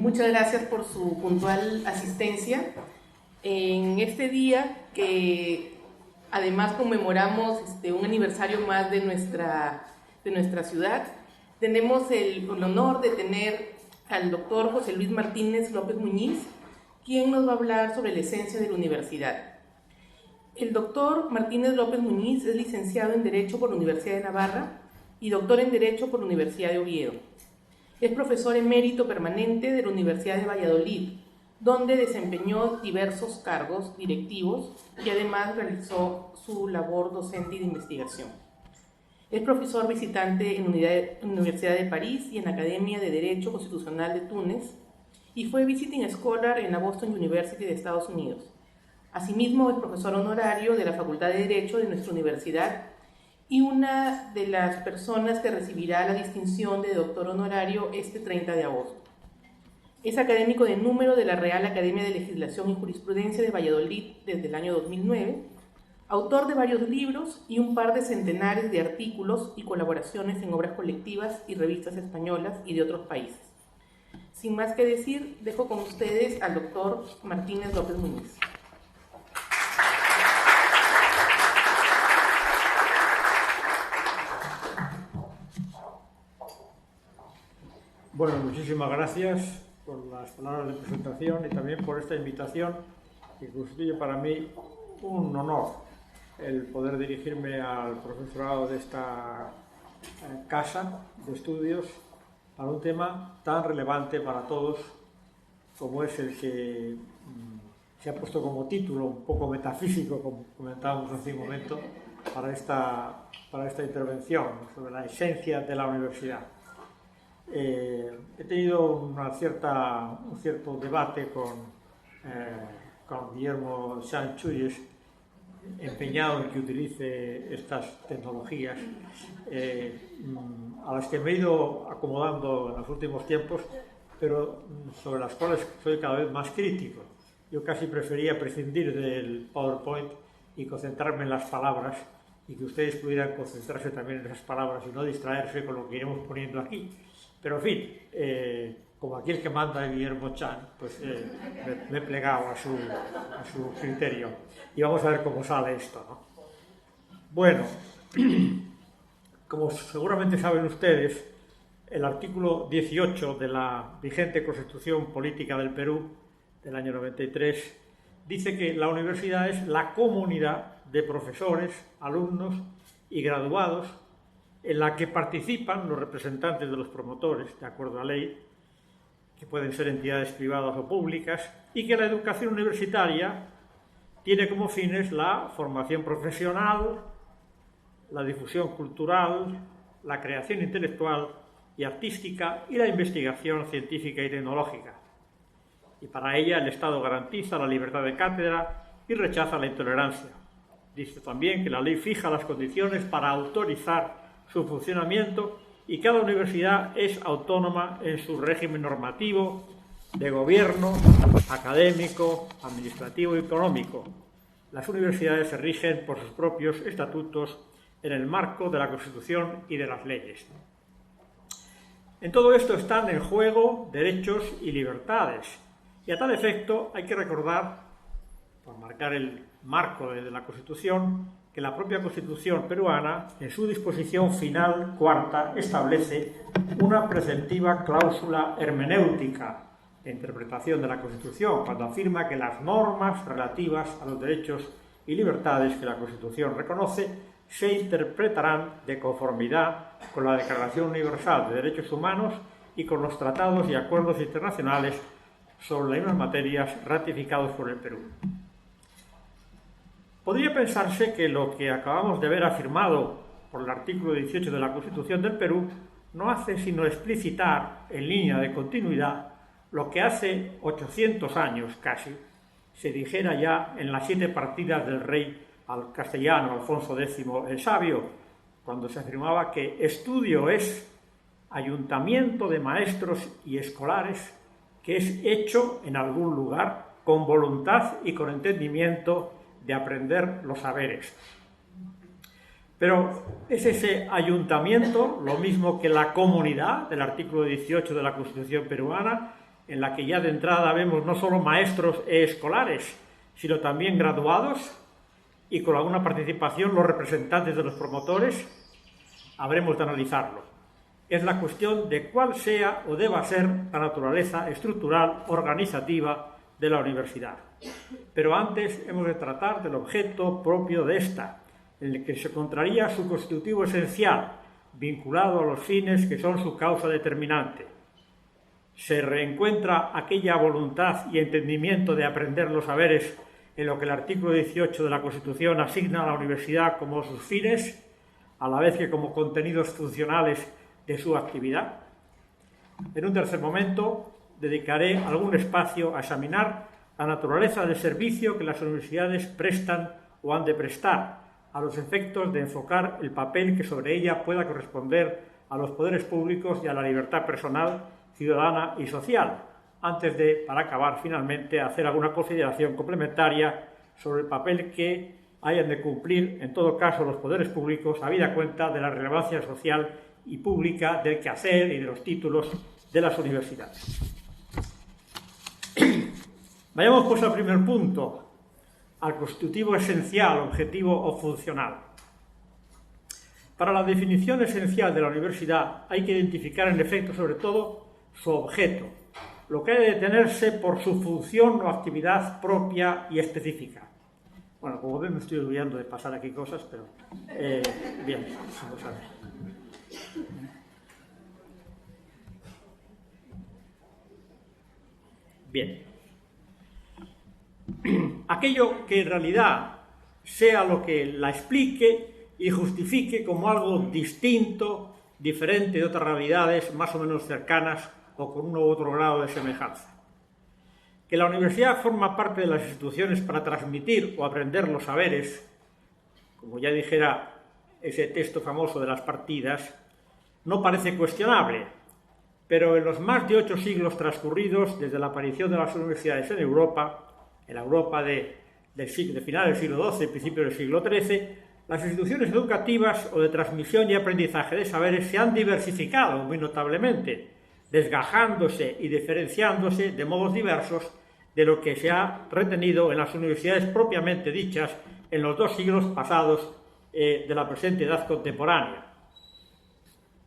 Muchas gracias por su puntual asistencia. En este día que además conmemoramos un aniversario más de nuestra ciudad, tenemos el honor de tener al doctor José Luis Martínez López Muñiz, quien nos va a hablar sobre la esencia de la universidad. El doctor Martínez López Muñiz es licenciado en Derecho por la Universidad de Navarra y doctor en Derecho por la Universidad de Oviedo. Es profesor emérito permanente de la Universidad de Valladolid, donde desempeñó diversos cargos directivos y además realizó su labor docente y de investigación. Es profesor visitante en la Universidad de París y en la Academia de Derecho Constitucional de Túnez, y fue visiting scholar en la Boston University de Estados Unidos. Asimismo, es profesor honorario de la Facultad de Derecho de nuestra universidad y una de las personas que recibirá la distinción de doctor honorario este 30 de agosto. Es académico de número de la Real Academia de Legislación y Jurisprudencia de Valladolid desde el año 2009, autor de varios libros y un par de centenares de artículos y colaboraciones en obras colectivas y revistas españolas y de otros países. Sin más que decir, dejo con ustedes al doctor Martínez López Muñiz. Bueno, muchísimas gracias por las palabras de presentación y también por esta invitación que constituye para mí un honor el poder dirigirme al profesorado de esta casa de estudios para un tema tan relevante para todos como es el que se ha puesto como título un poco metafísico, como comentábamos hace un momento, para esta intervención sobre la esencia de la universidad. He tenido un cierto debate con Guillermo Sanz-Chuyes, empeñado en que utilice estas tecnologías, a las que me he ido acomodando en los últimos tiempos, pero sobre las cuales soy cada vez más crítico. Yo casi prefería prescindir del PowerPoint y concentrarme en las palabras, y que ustedes pudieran concentrarse también en esas palabras y no distraerse con lo que iremos poniendo aquí. Pero en fin, como aquí el que manda es Guillermo Chan, pues me he plegado a su criterio. Y vamos a ver cómo sale esto, ¿no? Bueno, como seguramente saben ustedes, el artículo 18 de la vigente Constitución Política del Perú del año 93 dice que la universidad es la comunidad de profesores, alumnos y graduados en la que participan los representantes de los promotores, de acuerdo a ley, que pueden ser entidades privadas o públicas, y que la educación universitaria tiene como fines la formación profesional, la difusión cultural, la creación intelectual y artística y la investigación científica y tecnológica. Y para ella el Estado garantiza la libertad de cátedra y rechaza la intolerancia. Dice también que la ley fija las condiciones para autorizar su funcionamiento y cada universidad es autónoma en su régimen normativo, de gobierno, académico, administrativo y económico. Las universidades se rigen por sus propios estatutos en el marco de la Constitución y de las leyes. En todo esto están en juego derechos y libertades, y a tal efecto hay que recordar, por marcar el marco de la Constitución, que la propia Constitución peruana, en su disposición final cuarta, establece una preceptiva cláusula hermenéutica de interpretación de la Constitución, cuando afirma que las normas relativas a los derechos y libertades que la Constitución reconoce se interpretarán de conformidad con la Declaración Universal de Derechos Humanos y con los tratados y acuerdos internacionales sobre las mismas materias ratificados por el Perú. Podría pensarse que lo que acabamos de ver afirmado por el artículo 18 de la Constitución del Perú no hace sino explicitar, en línea de continuidad, lo que hace 800 años casi se dijera ya en las 7 partidas del rey al castellano Alfonso X el Sabio, cuando se afirmaba que estudio es ayuntamiento de maestros y escolares que es hecho en algún lugar con voluntad y con entendimiento de aprender los saberes. Pero es ese ayuntamiento, lo mismo que la comunidad del artículo 18 de la Constitución peruana, en la que ya de entrada vemos no solo maestros e escolares, sino también graduados y con alguna participación los representantes de los promotores, habremos de analizarlo. Es la cuestión de cuál sea o deba ser la naturaleza estructural organizativa de la universidad. Pero antes hemos de tratar del objeto propio de esta, en el que se encontraría su constitutivo esencial, vinculado a los fines que son su causa determinante. Se reencuentra aquella voluntad y entendimiento de aprender los saberes en lo que el artículo 18 de la Constitución asigna a la universidad como sus fines, a la vez que como contenidos funcionales de su actividad. En un tercer momento, dedicaré algún espacio a examinar la naturaleza del servicio que las universidades prestan o han de prestar, a los efectos de enfocar el papel que sobre ella pueda corresponder a los poderes públicos y a la libertad personal, ciudadana y social, antes de, para acabar finalmente, hacer alguna consideración complementaria sobre el papel que hayan de cumplir, en todo caso, los poderes públicos, habida cuenta de la relevancia social y pública del quehacer y de los títulos de las universidades. Vayamos pues al primer punto, al constitutivo esencial, objetivo o funcional. Para la definición esencial de la universidad hay que identificar en efecto sobre todo su objeto, lo que ha de tenerse por su función o actividad propia y específica. Bueno, como ven me estoy olvidando de pasar aquí cosas, pero bien, vamos a ver. Bien. Aquello que en realidad sea lo que la explique y justifique como algo distinto, diferente de otras realidades más o menos cercanas o con uno u otro grado de semejanza. Que la universidad forma parte de las instituciones para transmitir o aprender los saberes, como ya dijera ese texto famoso de las partidas, no parece cuestionable, pero en los más de 8 siglos transcurridos desde la aparición de las universidades en Europa, en la Europa de finales del siglo XII y principios del siglo XIII, las instituciones educativas o de transmisión y aprendizaje de saberes se han diversificado muy notablemente, desgajándose y diferenciándose de modos diversos de lo que se ha retenido en las universidades propiamente dichas en los 2 siglos pasados de la presente edad contemporánea.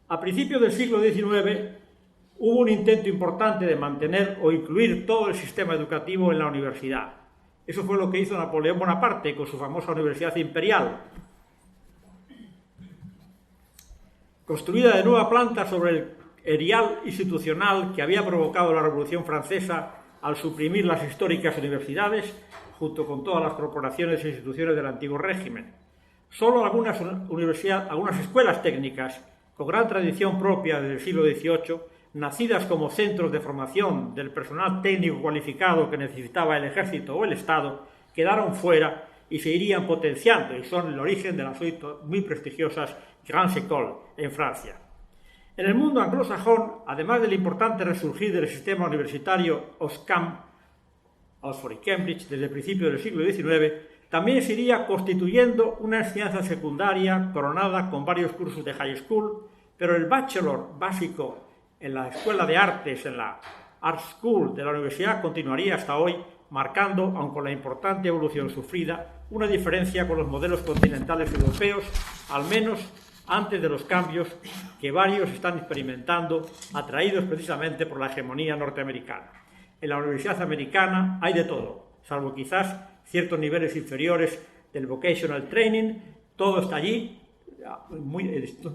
A principios del siglo XIX hubo un intento importante de mantener o incluir todo el sistema educativo en la universidad. Eso fue lo que hizo Napoleón Bonaparte con su famosa Universidad Imperial, construida de nueva planta sobre el erial institucional que había provocado la Revolución Francesa al suprimir las históricas universidades, junto con todas las corporaciones e instituciones del antiguo régimen. Solo algunas escuelas técnicas, con gran tradición propia desde el siglo XVIII, nacidas como centros de formación del personal técnico cualificado que necesitaba el ejército o el Estado, quedaron fuera y se irían potenciando, y son el origen de las hoy muy prestigiosas Grandes Écoles en Francia. En el mundo anglosajón, además del importante resurgir del sistema universitario OSCAM, Oxford y Cambridge, desde el principio del siglo XIX, también se iría constituyendo una enseñanza secundaria coronada con varios cursos de high school, pero el bachelor básico en la Escuela de Artes, en la Art School de la universidad, continuaría hasta hoy, marcando, aun con la importante evolución sufrida, una diferencia con los modelos continentales europeos, al menos antes de los cambios que varios están experimentando, atraídos precisamente por la hegemonía norteamericana. En la universidad americana hay de todo, salvo quizás ciertos niveles inferiores del vocational training, todo está allí,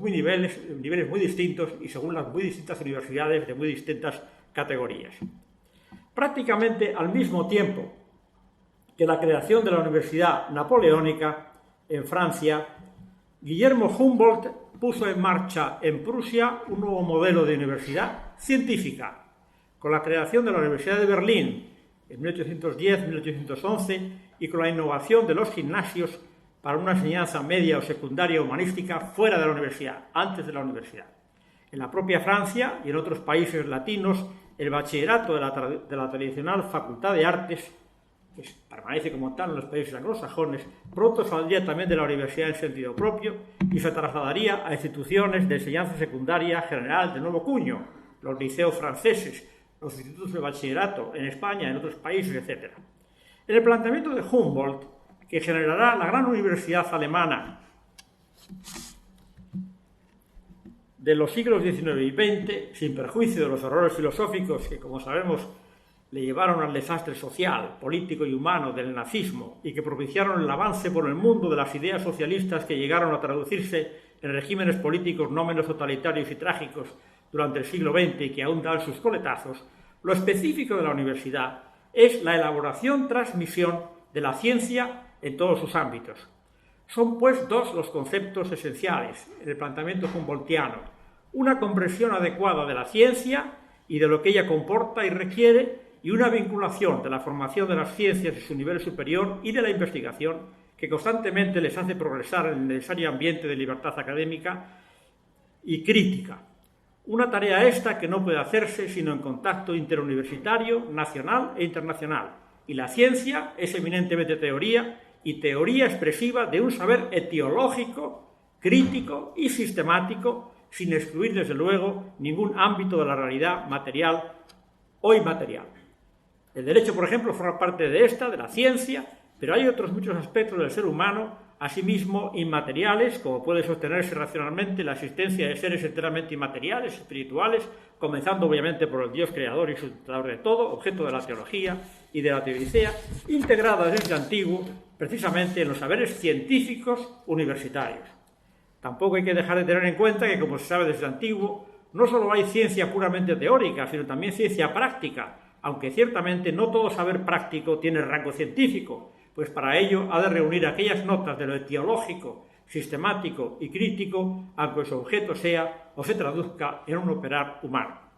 niveles muy distintos y según las muy distintas universidades de muy distintas categorías. Prácticamente al mismo tiempo que la creación de la Universidad Napoleónica en Francia, Guillermo Humboldt puso en marcha en Prusia un nuevo modelo de universidad científica, con la creación de la Universidad de Berlín en 1810-1811 y con la innovación de los gimnasios para una enseñanza media o secundaria humanística fuera de la universidad, antes de la universidad. En la propia Francia y en otros países latinos, el bachillerato de la tradicional Facultad de Artes, que permanece como tal en los países anglosajones, pronto saldría también de la universidad en sentido propio y se trasladaría a instituciones de enseñanza secundaria general de nuevo cuño, los liceos franceses, los institutos de bachillerato en España, en otros países, etc. En el planteamiento de Humboldt, que generará la gran universidad alemana de los siglos XIX y XX, sin perjuicio de los errores filosóficos que, como sabemos, le llevaron al desastre social, político y humano del nazismo y que propiciaron el avance por el mundo de las ideas socialistas que llegaron a traducirse en regímenes políticos no menos totalitarios y trágicos durante el siglo XX y que aún dan sus coletazos, lo específico de la universidad es la elaboración, transmisión de la ciencia en todos sus ámbitos. Son, pues, dos los conceptos esenciales en el planteamiento humboldtiano: una comprensión adecuada de la ciencia y de lo que ella comporta y requiere, y una vinculación de la formación de las ciencias en su nivel superior y de la investigación que constantemente les hace progresar en el necesario ambiente de libertad académica y crítica. Una tarea esta que no puede hacerse sino en contacto interuniversitario, nacional e internacional. Y la ciencia es eminentemente teoría, y teoría expresiva de un saber etiológico, crítico y sistemático, sin excluir, desde luego, ningún ámbito de la realidad material o inmaterial. El derecho, por ejemplo, forma parte de esta, de la ciencia, pero hay otros muchos aspectos del ser humano, asimismo inmateriales, como puede sostenerse racionalmente la existencia de seres enteramente inmateriales, espirituales, comenzando obviamente por el Dios creador y sustentador de todo, objeto de la teología y de la teodicea, integradas desde antiguo precisamente en los saberes científicos universitarios. Tampoco hay que dejar de tener en cuenta que, como se sabe desde antiguo, no solo hay ciencia puramente teórica, sino también ciencia práctica, aunque ciertamente no todo saber práctico tiene rango científico, pues para ello ha de reunir aquellas notas de lo etiológico, sistemático y crítico, aunque su objeto sea o se traduzca en un operar humano.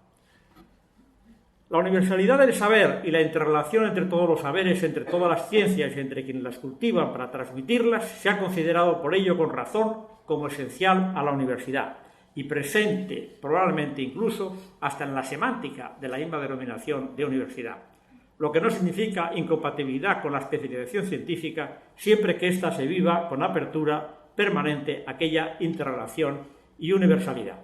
La universalidad del saber y la interrelación entre todos los saberes, entre todas las ciencias y entre quienes las cultivan para transmitirlas, se ha considerado por ello con razón como esencial a la universidad y presente, probablemente incluso, hasta en la semántica de la misma denominación de universidad, lo que no significa incompatibilidad con la especialización científica siempre que ésta se viva con apertura permanente a aquella interrelación y universalidad.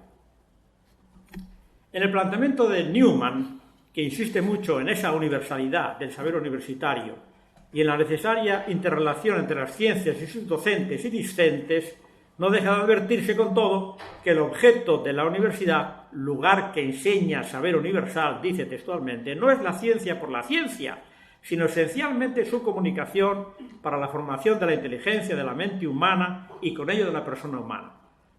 En el planteamiento de Newman, que insiste mucho en esa universalidad del saber universitario y en la necesaria interrelación entre las ciencias y sus docentes y discentes, no deja de advertirse con todo que el objeto de la universidad, lugar que enseña saber universal, dice textualmente, no es la ciencia por la ciencia, sino esencialmente su comunicación para la formación de la inteligencia de la mente humana y con ello de la persona humana.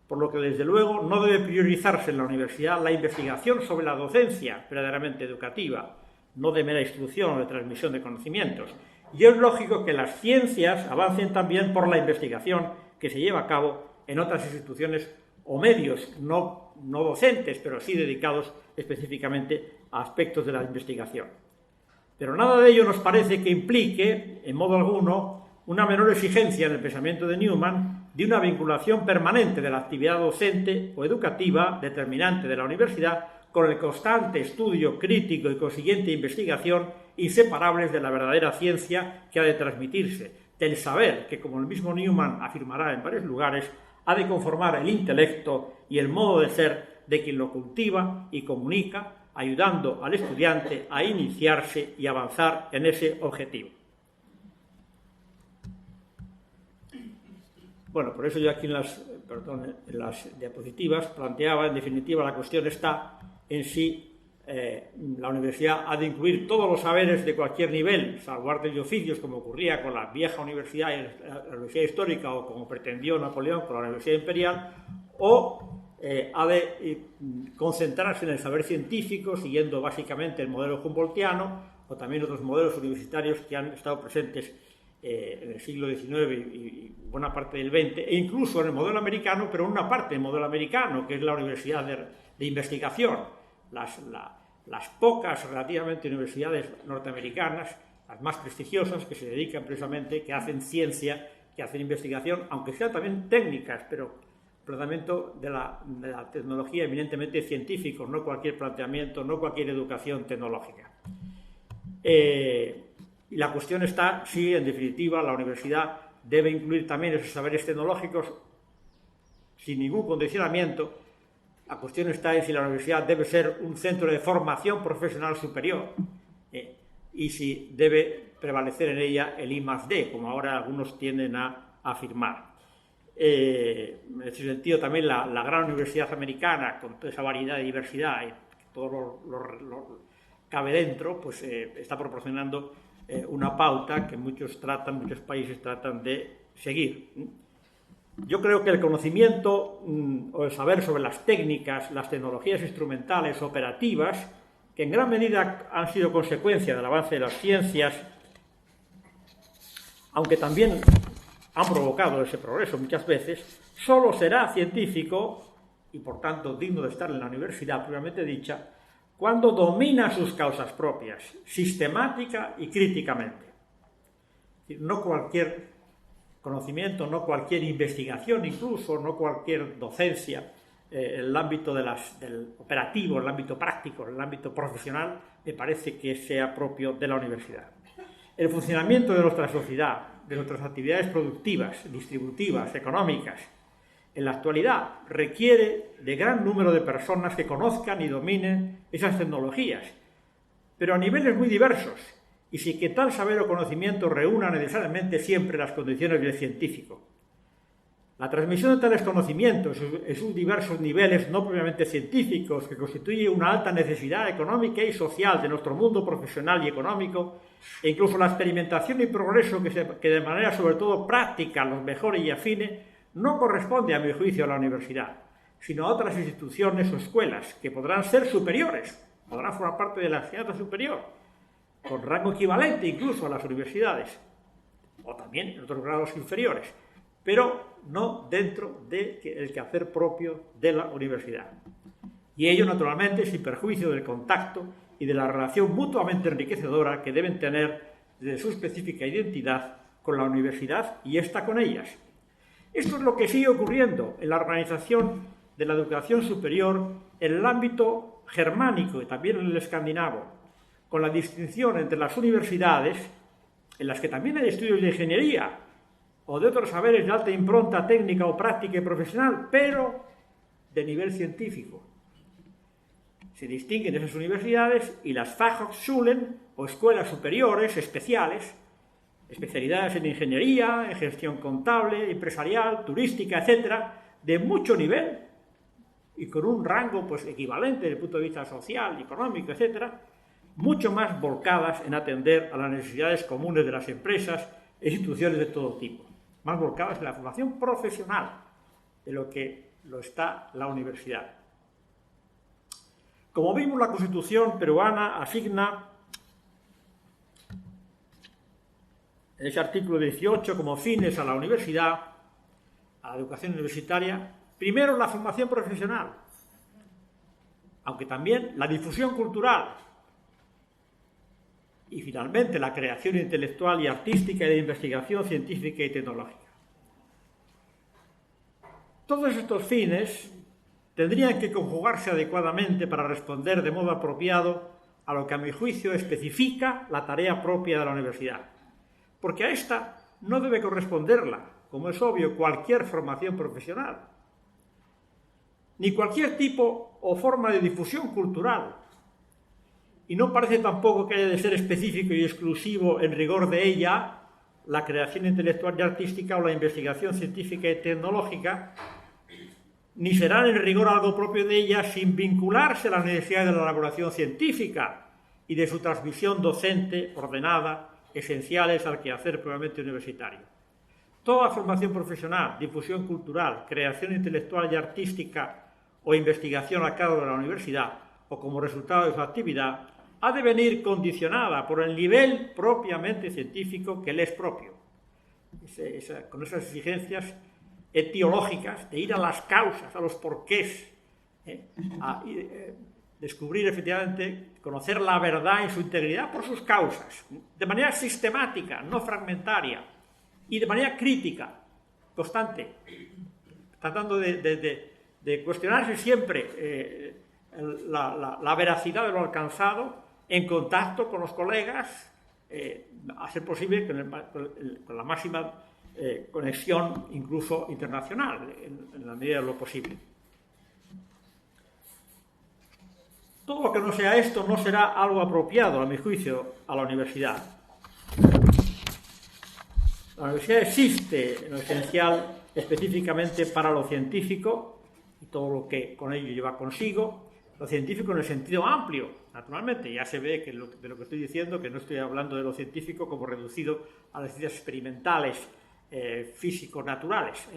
Por lo que, desde luego, no debe priorizarse en la universidad la investigación sobre la docencia verdaderamente educativa, no de mera instrucción o de transmisión de conocimientos. Y es lógico que las ciencias avancen también por la investigación que se lleva a cabo en otras instituciones o medios, no docentes, pero sí dedicados específicamente a aspectos de la investigación. Pero nada de ello nos parece que implique, en modo alguno, una menor exigencia en el pensamiento de Newman de una vinculación permanente de la actividad docente o educativa determinante de la universidad con el constante estudio crítico y consiguiente investigación inseparables de la verdadera ciencia que ha de transmitirse, del saber que, como el mismo Newman afirmará en varios lugares, ha de conformar el intelecto y el modo de ser de quien lo cultiva y comunica, ayudando al estudiante a iniciarse y avanzar en ese objetivo. Bueno, por eso yo aquí en las diapositivas planteaba, en definitiva, la cuestión está en si la universidad ha de incluir todos los saberes de cualquier nivel, salvo artes y oficios, como ocurría con la vieja universidad, la universidad histórica, o como pretendió Napoleón con la Universidad Imperial, o ha de concentrarse en el saber científico, siguiendo básicamente el modelo humboldtiano, o también otros modelos universitarios que han estado presentes en el siglo XIX y buena parte del XX, e incluso en el modelo americano, pero en una parte del modelo americano, que es la universidad de investigación. Las pocas relativamente universidades norteamericanas, las más prestigiosas, que se dedican precisamente, que hacen ciencia, que hacen investigación, aunque sean también técnicas, pero planteamiento de la tecnología eminentemente científico, no cualquier planteamiento, no cualquier educación tecnológica. Y la cuestión está si, en definitiva, la universidad debe incluir también esos saberes tecnológicos sin ningún condicionamiento, La cuestión está en si la universidad debe ser un centro de formación profesional superior y si debe prevalecer en ella el I+D, como ahora algunos tienden a afirmar. En ese sentido, también la gran universidad americana, con toda esa variedad de diversidad y todo lo cabe dentro, pues está proporcionando una pauta que muchos países tratan de seguir. Yo creo que el conocimiento o el saber sobre las técnicas, las tecnologías instrumentales, operativas, que en gran medida han sido consecuencia del avance de las ciencias, aunque también han provocado ese progreso muchas veces, solo será científico y por tanto digno de estar en la universidad propiamente dicha cuando domina sus causas propias, sistemática y críticamente. No cualquier conocimiento, no cualquier investigación incluso, no cualquier docencia en el ámbito del operativo, en el ámbito práctico, en el ámbito profesional, me parece que sea propio de la universidad. El funcionamiento de nuestra sociedad, de nuestras actividades productivas, distributivas, económicas, en la actualidad requiere de gran número de personas que conozcan y dominen esas tecnologías, pero a niveles muy diversos, y sin que tal saber o conocimiento reúna necesariamente siempre las condiciones del científico. La transmisión de tales conocimientos en sus diversos niveles no propiamente científicos, que constituye una alta necesidad económica y social de nuestro mundo profesional y económico, e incluso la experimentación y progreso que de manera sobre todo práctica los mejore y afine, no corresponde a mi juicio a la universidad, sino a otras instituciones o escuelas que podrán ser superiores, podrán formar parte de la enseñanza superior, con rango equivalente incluso a las universidades, o también en otros grados inferiores, pero no dentro del quehacer propio de la universidad. Y ello, naturalmente, sin perjuicio del contacto y de la relación mutuamente enriquecedora que deben tener desde su específica identidad con la universidad y ésta con ellas. Esto es lo que sigue ocurriendo en la organización de la educación superior en el ámbito germánico y también en el escandinavo, con la distinción entre las universidades, en las que también hay estudios de ingeniería o de otros saberes de alta impronta técnica o práctica y profesional, pero de nivel científico. Se distinguen esas universidades y las Fachhochschulen o escuelas superiores especiales, especialidades en ingeniería, en gestión contable, empresarial, turística, etcétera, de mucho nivel y con un rango pues equivalente desde el punto de vista social, económico, etcétera, mucho más volcadas en atender a las necesidades comunes de las empresas e instituciones de todo tipo, más volcadas en la formación profesional de lo que lo está la universidad. Como vimos, la Constitución peruana asigna en ese artículo 18 como fines a la universidad, a la educación universitaria, primero la formación profesional, aunque también la difusión cultural, y finalmente la creación intelectual y artística y de investigación científica y tecnológica. Todos estos fines tendrían que conjugarse adecuadamente para responder de modo apropiado a lo que a mi juicio especifica la tarea propia de la universidad, porque a esta no debe corresponderla, como es obvio, cualquier formación profesional, ni cualquier tipo o forma de difusión cultural. Y no parece tampoco que haya de ser específico y exclusivo en rigor de ella la creación intelectual y artística o la investigación científica y tecnológica, ni serán en rigor algo propio de ella sin vincularse a las necesidades de la elaboración científica y de su transmisión docente ordenada, esenciales al quehacer propiamente universitario. Toda formación profesional, difusión cultural, creación intelectual y artística o investigación a cargo de la universidad o como resultado de su actividad ha de venir condicionada por el nivel propiamente científico que le es propio, con esas exigencias etiológicas de ir a las causas, a los porqués, descubrir efectivamente, conocer la verdad en su integridad por sus causas, de manera sistemática, no fragmentaria, y de manera crítica, constante, tratando de cuestionarse siempre la veracidad de lo alcanzado en contacto con los colegas, a ser posible con la máxima conexión incluso internacional, en la medida de lo posible. Todo lo que no sea esto no será algo apropiado, a mi juicio, a la universidad. La universidad existe, en lo esencial, específicamente para lo científico y todo lo que con ello lleva consigo. Lo científico en el sentido amplio, naturalmente. Ya se ve que de lo que estoy diciendo, que no estoy hablando de lo científico como reducido a las ciencias experimentales, físico-naturales,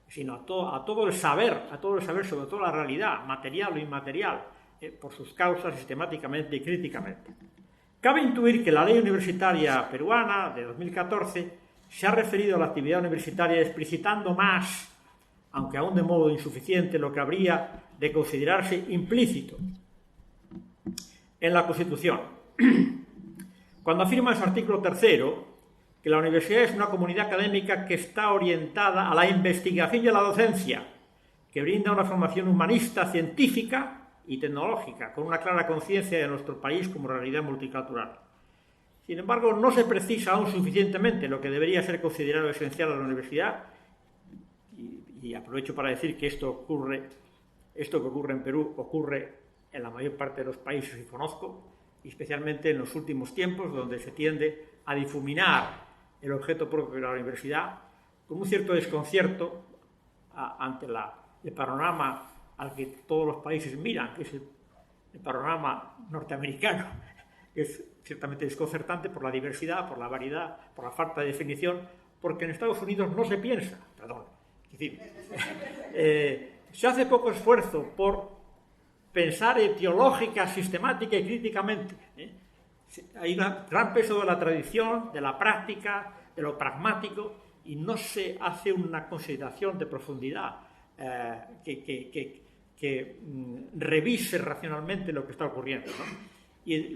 sino a todo el saber sobre toda la realidad, material o inmaterial, por sus causas, sistemáticamente y críticamente. Cabe intuir que la ley universitaria peruana de 2014 se ha referido a la actividad universitaria explicitando más, aunque aún de modo insuficiente, lo que habría de considerarse implícito en la Constitución. Cuando afirma en su artículo 3 que la universidad es una comunidad académica que está orientada a la investigación y a la docencia, que brinda una formación humanista, científica y tecnológica, con una clara conciencia de nuestro país como realidad multicultural. Sin embargo, no se precisa aún suficientemente lo que debería ser considerado esencial a la universidad, y aprovecho para decir que esto que ocurre en Perú ocurre en la mayor parte de los países que conozco, y especialmente en los últimos tiempos, donde se tiende a difuminar el objeto propio de la universidad con un cierto desconcierto ante el panorama al que todos los países miran, que es el panorama norteamericano, que es ciertamente desconcertante por la diversidad, por la variedad, por la falta de definición, porque en Estados Unidos no se piensa, es decir, se hace poco esfuerzo por pensar etiológica, sistemática y críticamente. Hay un gran peso de la tradición, de la práctica, de lo pragmático, y no se hace una consideración de profundidad que revise racionalmente lo que está ocurriendo, ¿no? Y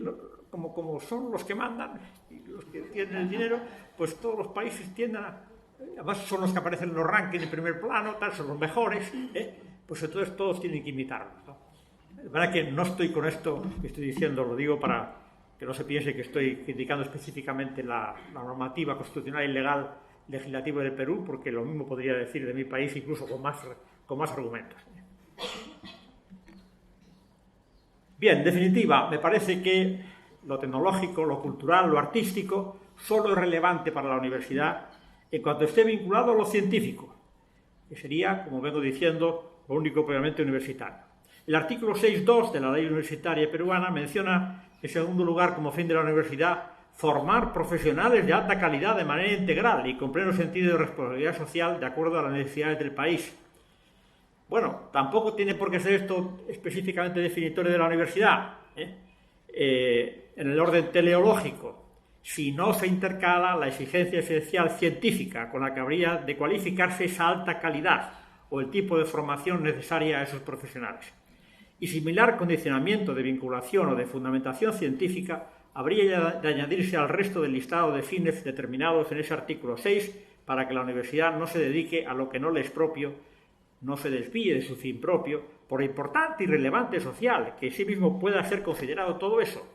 como son los que mandan y los que tienen el dinero, pues todos los países tienden además son los que aparecen en los rankings en primer plano, son los mejores, pues entonces todos tienen que imitarlos, ¿no? La verdad que no estoy con esto que estoy diciendo, lo digo para que no se piense que estoy criticando específicamente la normativa constitucional y legal legislativa del Perú, porque lo mismo podría decir de mi país, incluso con más argumentos. Bien, en definitiva, me parece que lo tecnológico, lo cultural, lo artístico, solo es relevante para la universidad en cuanto esté vinculado a lo científico, que sería, como vengo diciendo, lo único propiamente universitario. El artículo 6.2 de la ley universitaria peruana menciona, en segundo lugar, como fin de la universidad, formar profesionales de alta calidad de manera integral y con pleno sentido de responsabilidad social de acuerdo a las necesidades del país. Bueno, tampoco tiene por qué ser esto específicamente definitorio de la universidad, en el orden teleológico, si no se intercala la exigencia esencial científica con la que habría de cualificarse esa alta calidad o el tipo de formación necesaria a esos profesionales. Y similar condicionamiento de vinculación o de fundamentación científica habría de añadirse al resto del listado de fines determinados en ese artículo 6 para que la universidad no se dedique a lo que no le es propio, no se desvíe de su fin propio, por importante y relevante social, que en sí mismo pueda ser considerado todo eso.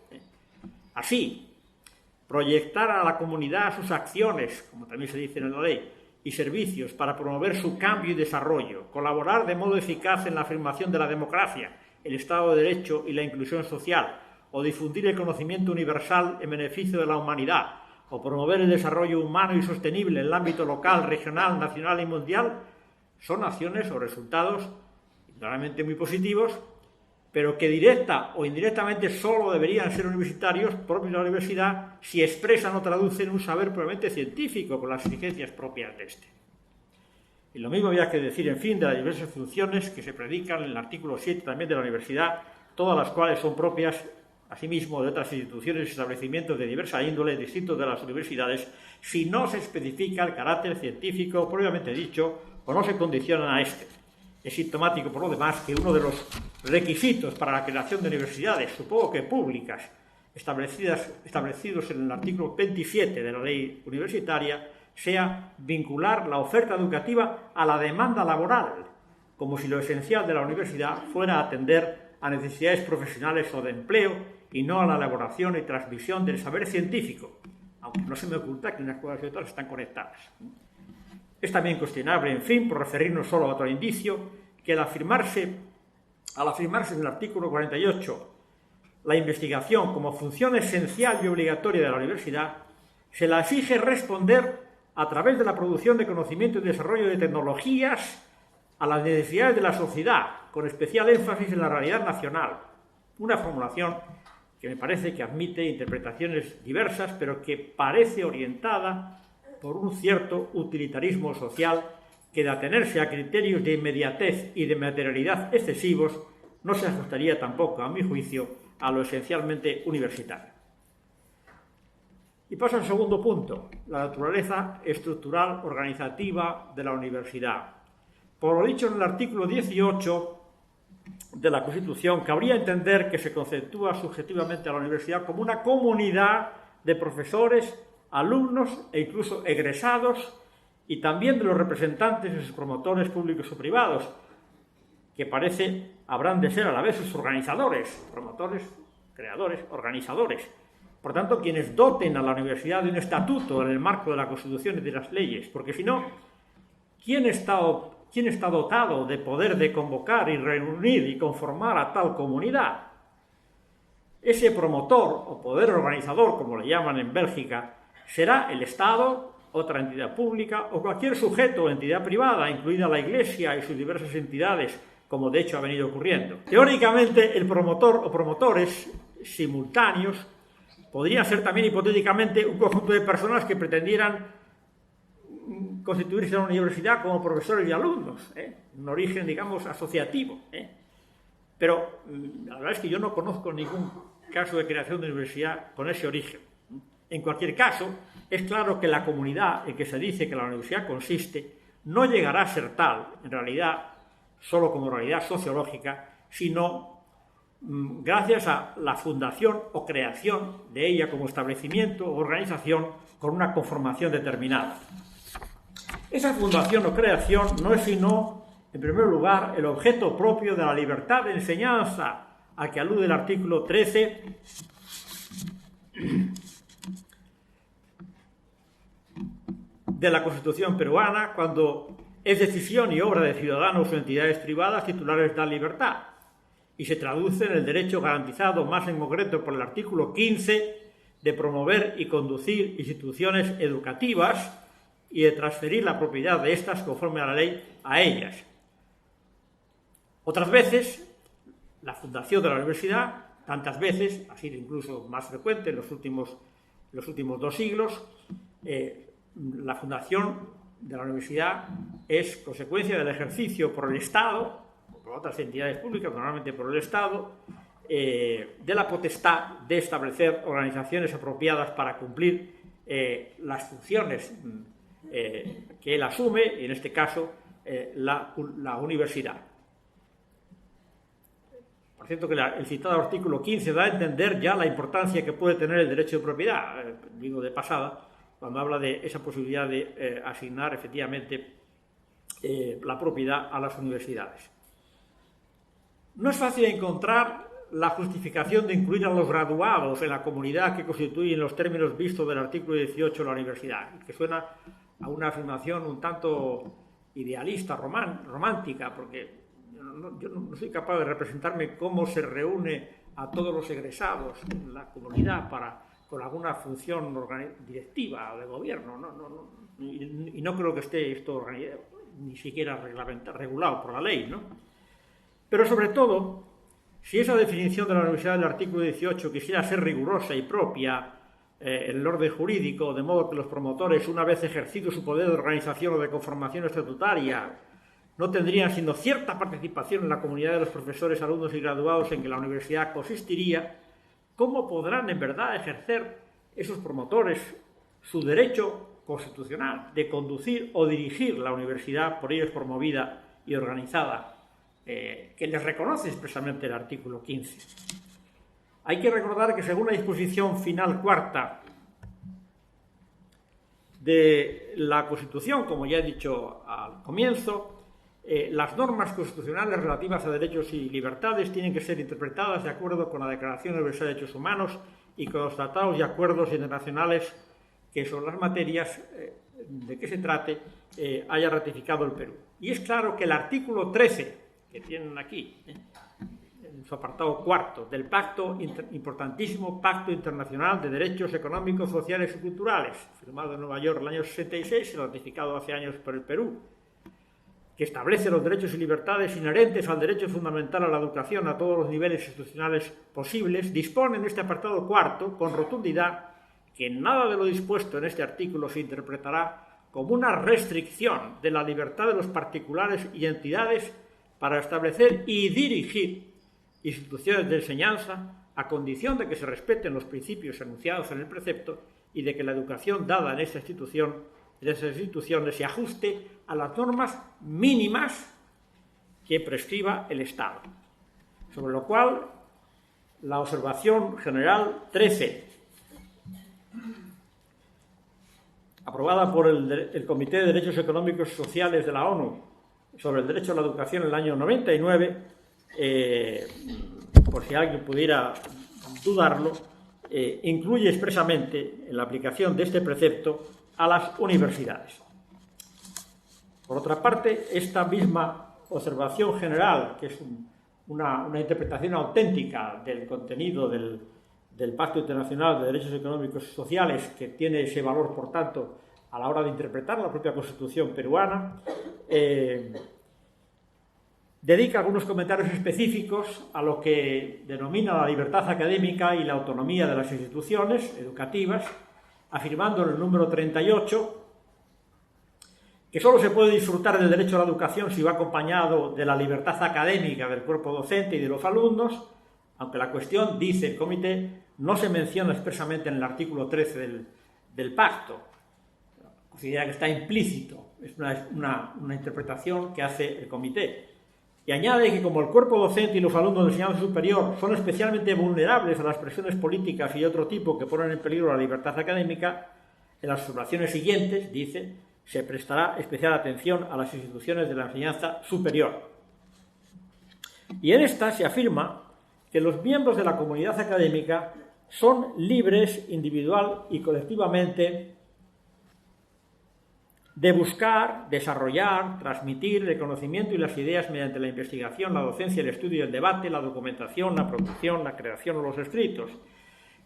Así, proyectar a la comunidad sus acciones, como también se dice en la ley, y servicios para promover su cambio y desarrollo, colaborar de modo eficaz en la afirmación de la democracia, el Estado de Derecho y la inclusión social, o difundir el conocimiento universal en beneficio de la humanidad, o promover el desarrollo humano y sostenible en el ámbito local, regional, nacional y mundial, son acciones o resultados claramente muy positivos, pero que directa o indirectamente solo deberían ser universitarios, propios de la universidad, si expresan o traducen un saber puramente científico con las exigencias propias de este. Y lo mismo había que decir, en fin, de las diversas funciones que se predican en el artículo 7 también de la universidad, todas las cuales son propias, asimismo, de otras instituciones y establecimientos de diversa índole distintos de las universidades, si no se especifica el carácter científico propiamente dicho o no se condicionan a este. Es sintomático, por lo demás, que uno de los requisitos para la creación de universidades, supongo que públicas, establecidos en el artículo 27 de la ley universitaria, sea vincular la oferta educativa a la demanda laboral, como si lo esencial de la universidad fuera atender a necesidades profesionales o de empleo y no a la elaboración y transmisión del saber científico, aunque no se me oculta que unas cosas y otras están conectadas. Es también cuestionable, en fin, por referirnos solo a otro indicio, que al afirmarse en el artículo 48 la investigación como función esencial y obligatoria de la universidad, se la exige responder a través de la producción de conocimiento y desarrollo de tecnologías a las necesidades de la sociedad, con especial énfasis en la realidad nacional. Una formulación que me parece que admite interpretaciones diversas, pero que parece orientada por un cierto utilitarismo social que, de atenerse a criterios de inmediatez y de materialidad excesivos, no se ajustaría tampoco, a mi juicio, a lo esencialmente universitario. Y paso al segundo punto, la naturaleza estructural organizativa de la universidad. Por lo dicho en el artículo 18 de la Constitución, cabría entender que se conceptúa subjetivamente a la universidad como una comunidad de profesores, alumnos e incluso egresados, y también de los representantes de sus promotores públicos o privados, que parece habrán de ser a la vez sus organizadores, promotores, creadores, organizadores. Por tanto, quienes doten a la universidad de un estatuto en el marco de la Constitución y de las leyes, porque si no, ¿quién está dotado de poder de convocar y reunir y conformar a tal comunidad? Ese promotor o poder organizador, como le llaman en Bélgica, será el Estado, otra entidad pública o cualquier sujeto o entidad privada, incluida la Iglesia y sus diversas entidades, como de hecho ha venido ocurriendo. Teóricamente, el promotor o promotores simultáneos podrían ser también hipotéticamente un conjunto de personas que pretendieran constituirse en la universidad como profesores y alumnos, un origen, digamos, asociativo. Pero la verdad es que yo no conozco ningún caso de creación de universidad con ese origen. En cualquier caso, es claro que la comunidad en que se dice que la universidad consiste no llegará a ser tal, en realidad, solo como realidad sociológica, sino gracias a la fundación o creación de ella como establecimiento o organización con una conformación determinada. Esa fundación o creación no es sino, en primer lugar, el objeto propio de la libertad de enseñanza a que alude el artículo 13 de la Constitución peruana, cuando es decisión y obra de ciudadanos o entidades privadas titulares de la libertad, y se traduce en el derecho garantizado más en concreto por el artículo 15 de promover y conducir instituciones educativas y de transferir la propiedad de estas conforme a la ley a ellas. Otras veces, la fundación de la universidad, tantas veces, ha sido incluso más frecuente en los últimos 2 siglos, la fundación de la universidad es consecuencia del ejercicio por el Estado, o por otras entidades públicas, normalmente por el Estado, de la potestad de establecer organizaciones apropiadas para cumplir las funciones que él asume, y en este caso la universidad. Por cierto que el citado artículo 15 da a entender ya la importancia que puede tener el derecho de propiedad, digo de pasada, cuando habla de esa posibilidad de asignar efectivamente la propiedad a las universidades. No es fácil encontrar la justificación de incluir a los graduados en la comunidad que constituyen los términos vistos del artículo 18 de la universidad, que suena a una afirmación un tanto idealista, romántica, porque yo no soy capaz de representarme cómo se reúne a todos los egresados en la comunidad con alguna función directiva de gobierno, y no creo que esté esto ni siquiera regulado por la ley, ¿no? Pero sobre todo, si esa definición de la universidad del artículo 18 quisiera ser rigurosa y propia en el orden jurídico, de modo que los promotores, una vez ejercido su poder de organización o de conformación estatutaria, no tendrían sino cierta participación en la comunidad de los profesores, alumnos y graduados en que la universidad consistiría, ¿cómo podrán en verdad ejercer esos promotores su derecho constitucional de conducir o dirigir la universidad por ellos promovida y organizada, que les reconoce expresamente el artículo 15? Hay que recordar que según la disposición final cuarta de la Constitución, como ya he dicho al comienzo, las normas constitucionales relativas a derechos y libertades tienen que ser interpretadas de acuerdo con la Declaración Universal de Derechos Humanos y con los tratados y acuerdos internacionales que sobre las materias de que se trate haya ratificado el Perú. Y es claro que el artículo 13, que tienen aquí, en su apartado cuarto, del importantísimo Pacto Internacional de Derechos Económicos, Sociales y Culturales, firmado en Nueva York en el año 66 y ratificado hace años por el Perú, que establece los derechos y libertades inherentes al derecho fundamental a la educación a todos los niveles institucionales posibles, dispone en este apartado cuarto, con rotundidad, que nada de lo dispuesto en este artículo se interpretará como una restricción de la libertad de los particulares y entidades para establecer y dirigir instituciones de enseñanza a condición de que se respeten los principios enunciados en el precepto y de que la educación dada en esas instituciones se ajuste a las normas mínimas que prescriba el Estado. Sobre lo cual, la observación general 13, aprobada por el Comité de Derechos Económicos y Sociales de la ONU sobre el derecho a la educación en el año 99, por si alguien pudiera dudarlo, incluye expresamente en la aplicación de este precepto a las universidades. Por otra parte, esta misma observación general, que es una interpretación auténtica del contenido del Pacto Internacional de Derechos Económicos y Sociales, que tiene ese valor, por tanto, a la hora de interpretar la propia Constitución peruana, dedica algunos comentarios específicos a lo que denomina la libertad académica y la autonomía de las instituciones educativas, afirmando en el número 38 que solo se puede disfrutar del derecho a la educación si va acompañado de la libertad académica del cuerpo docente y de los alumnos, aunque la cuestión, dice el comité, no se menciona expresamente en el artículo 13 del pacto. Considera que está implícito, es una interpretación que hace el comité. Y añade que como el cuerpo docente y los alumnos de enseñanza superior son especialmente vulnerables a las presiones políticas y de otro tipo que ponen en peligro la libertad académica, en las observaciones siguientes, dice, se prestará especial atención a las instituciones de la enseñanza superior. Y en esta se afirma que los miembros de la comunidad académica son libres individual y colectivamente de buscar, desarrollar, transmitir el conocimiento y las ideas mediante la investigación, la docencia, el estudio y el debate, la documentación, la producción, la creación o los escritos.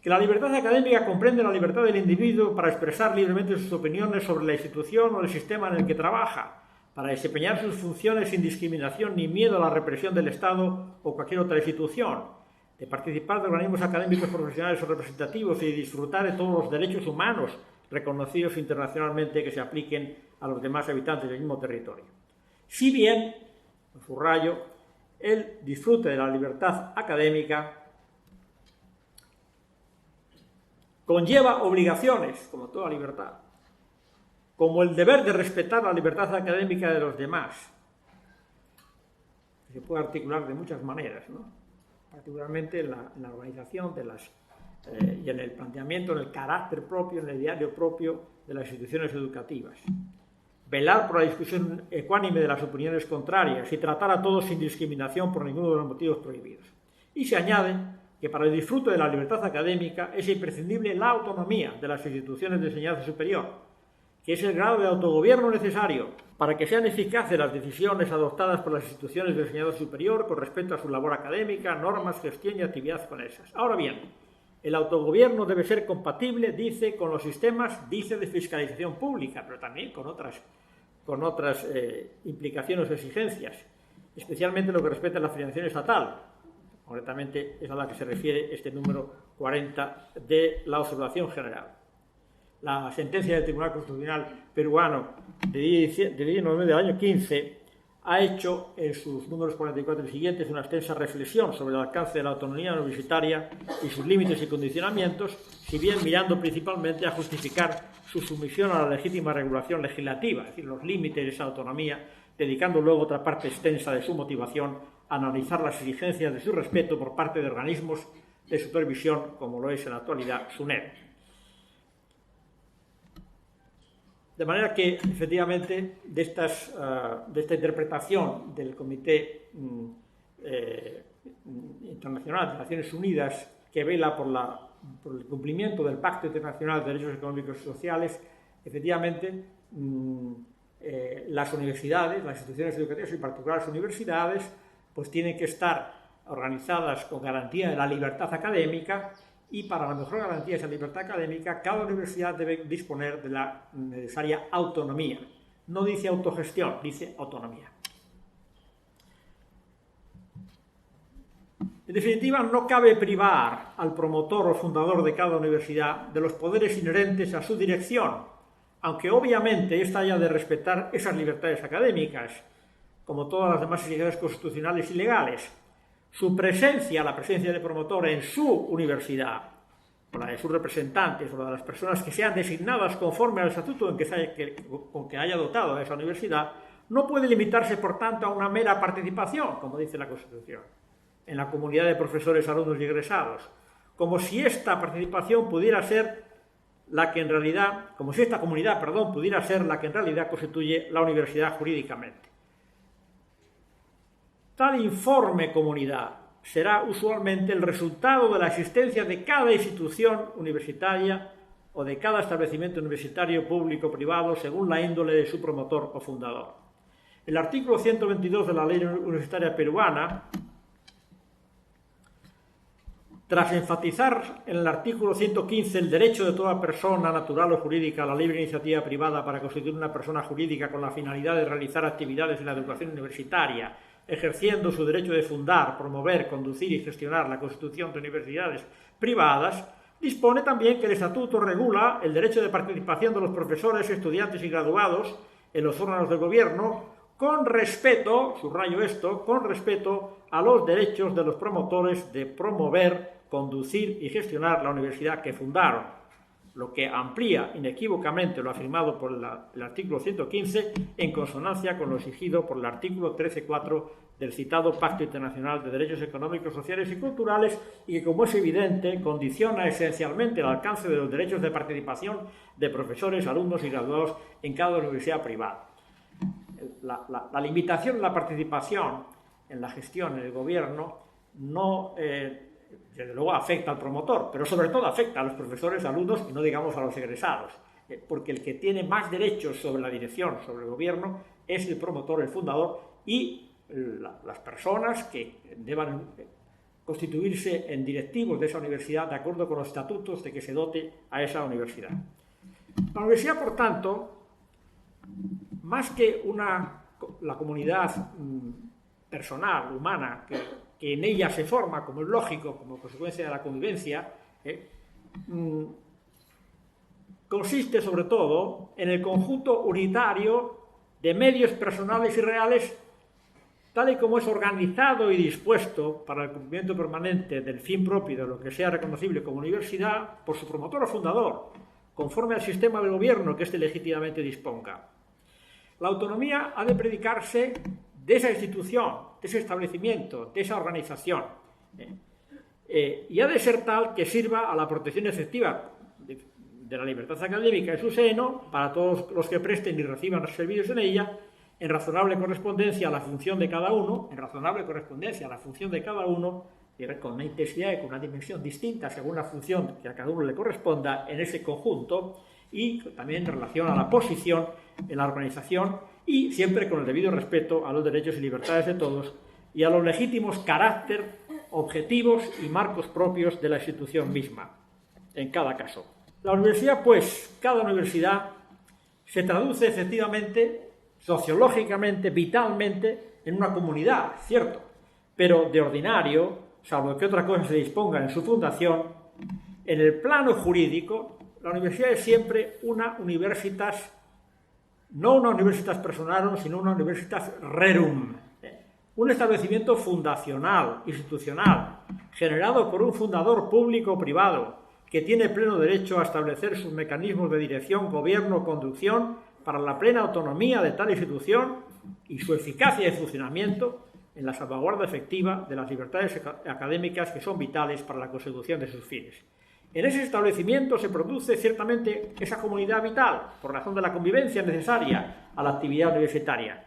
Que la libertad académica comprende la libertad del individuo para expresar libremente sus opiniones sobre la institución o el sistema en el que trabaja, para desempeñar sus funciones sin discriminación ni miedo a la represión del Estado o cualquier otra institución, de participar de organismos académicos profesionales o representativos y de disfrutar de todos los derechos humanos reconocidos internacionalmente que se apliquen a los demás habitantes del mismo territorio. Si bien, subrayo, el disfrute de la libertad académica conlleva obligaciones, como toda libertad, como el deber de respetar la libertad académica de los demás, que se puede articular de muchas maneras, ¿no? Particularmente en la organización de y en el planteamiento, en el carácter propio, en el diario propio de las instituciones educativas. Velar por la discusión ecuánime de las opiniones contrarias y tratar a todos sin discriminación por ninguno de los motivos prohibidos. Y se añade que para el disfrute de la libertad académica es imprescindible la autonomía de las instituciones de enseñanza superior, que es el grado de autogobierno necesario para que sean eficaces las decisiones adoptadas por las instituciones de enseñanza superior con respecto a su labor académica, normas, gestión y actividad con esas. Ahora bien, el autogobierno debe ser compatible, dice, con los sistemas, dice, de fiscalización pública, pero también con otras implicaciones o exigencias, especialmente en lo que respecta a la financiación estatal. Concretamente es a la que se refiere este número 40 de la observación general. La sentencia del Tribunal Constitucional peruano de 10 de noviembre del año 15 ha hecho en sus números 44 y siguientes una extensa reflexión sobre el alcance de la autonomía universitaria y sus límites y condicionamientos, si bien mirando principalmente a justificar su sumisión a la legítima regulación legislativa, es decir, los límites de esa autonomía, dedicando luego otra parte extensa de su motivación a analizar las exigencias de su respeto por parte de organismos de supervisión, como lo es en la actualidad SUNED. De manera que, efectivamente, de esta interpretación del Comité Internacional de Naciones Unidas, que vela por el cumplimiento del Pacto Internacional de Derechos Económicos y Sociales, efectivamente, las universidades, las instituciones educativas y en particular las universidades, pues tienen que estar organizadas con garantía de la libertad académica, y para la mejor garantía de esa libertad académica, cada universidad debe disponer de la necesaria autonomía. No dice autogestión, dice autonomía. En definitiva, no cabe privar al promotor o fundador de cada universidad de los poderes inherentes a su dirección, aunque obviamente ésta haya de respetar esas libertades académicas, como todas las demás exigencias constitucionales y legales. Su presencia, la presencia del promotor en su universidad, o la de sus representantes, o la de las personas que sean designadas conforme al estatuto con que haya dotado a esa universidad, no puede limitarse, por tanto, a una mera participación, como dice la Constitución, en la comunidad de profesores, alumnos y egresados, como si esta participación pudiera ser la que en realidad, como si esta comunidad, pudiera ser la que en realidad constituye la universidad jurídicamente. Tal informe comunidad será usualmente el resultado de la existencia de cada institución universitaria o de cada establecimiento universitario público o privado según la índole de su promotor o fundador. El artículo 122 de la Ley Universitaria Peruana, tras enfatizar en el artículo 115 el derecho de toda persona natural o jurídica a la libre iniciativa privada para constituir una persona jurídica con la finalidad de realizar actividades en la educación universitaria, ejerciendo su derecho de fundar, promover, conducir y gestionar la constitución de universidades privadas, dispone también que el Estatuto regula el derecho de participación de los profesores, estudiantes y graduados en los órganos del gobierno, con respeto, subrayo esto, con respeto a los derechos de los promotores de promover, conducir y gestionar la universidad que fundaron, lo que amplía inequívocamente lo afirmado por el artículo 115 en consonancia con lo exigido por el artículo 13.4 del citado Pacto Internacional de Derechos Económicos, Sociales y Culturales, y que, como es evidente, condiciona esencialmente el alcance de los derechos de participación de profesores, alumnos y graduados en cada universidad privada. La limitación de la participación en la gestión, en el gobierno, no desde luego afecta al promotor, pero sobre todo afecta a los profesores, alumnos y no digamos a los egresados, porque el que tiene más derechos sobre la dirección, sobre el gobierno, es el promotor, el fundador, y las personas que deban constituirse en directivos de esa universidad de acuerdo con los estatutos de que se dote a esa universidad. La universidad, por tanto, más que la comunidad personal, humana, que en ella se forma, como es lógico, como consecuencia de la convivencia, consiste sobre todo en el conjunto unitario de medios personales y reales, tal y como es organizado y dispuesto para el cumplimiento permanente del fin propio de lo que sea reconocible como universidad por su promotor o fundador, conforme al sistema de gobierno que éste legítimamente disponga. La autonomía ha de predicarse de esa institución, de ese establecimiento, de esa organización, y ha de ser tal que sirva a la protección efectiva de la libertad académica en su seno para todos los que presten y reciban los servicios en ella, en razonable correspondencia a la función de cada uno, con una intensidad y con una dimensión distinta según la función que a cada uno le corresponda en ese conjunto, y también en relación a la posición en la organización, y siempre con el debido respeto a los derechos y libertades de todos y a los legítimos carácter, objetivos y marcos propios de la institución misma, en cada caso. La universidad, pues, cada universidad se traduce efectivamente, sociológicamente, vitalmente, en una comunidad, cierto, pero de ordinario, salvo que otra cosa se disponga en su fundación, en el plano jurídico, la universidad es siempre una universitas, no una universitas personarum, sino una universitas rerum, un establecimiento fundacional, institucional, generado por un fundador público o privado, que tiene pleno derecho a establecer sus mecanismos de dirección, gobierno o conducción para la plena autonomía de tal institución y su eficacia de funcionamiento en la salvaguarda efectiva de las libertades académicas que son vitales para la consecución de sus fines. En ese establecimiento se produce ciertamente esa comunidad vital, por razón de la convivencia necesaria a la actividad universitaria.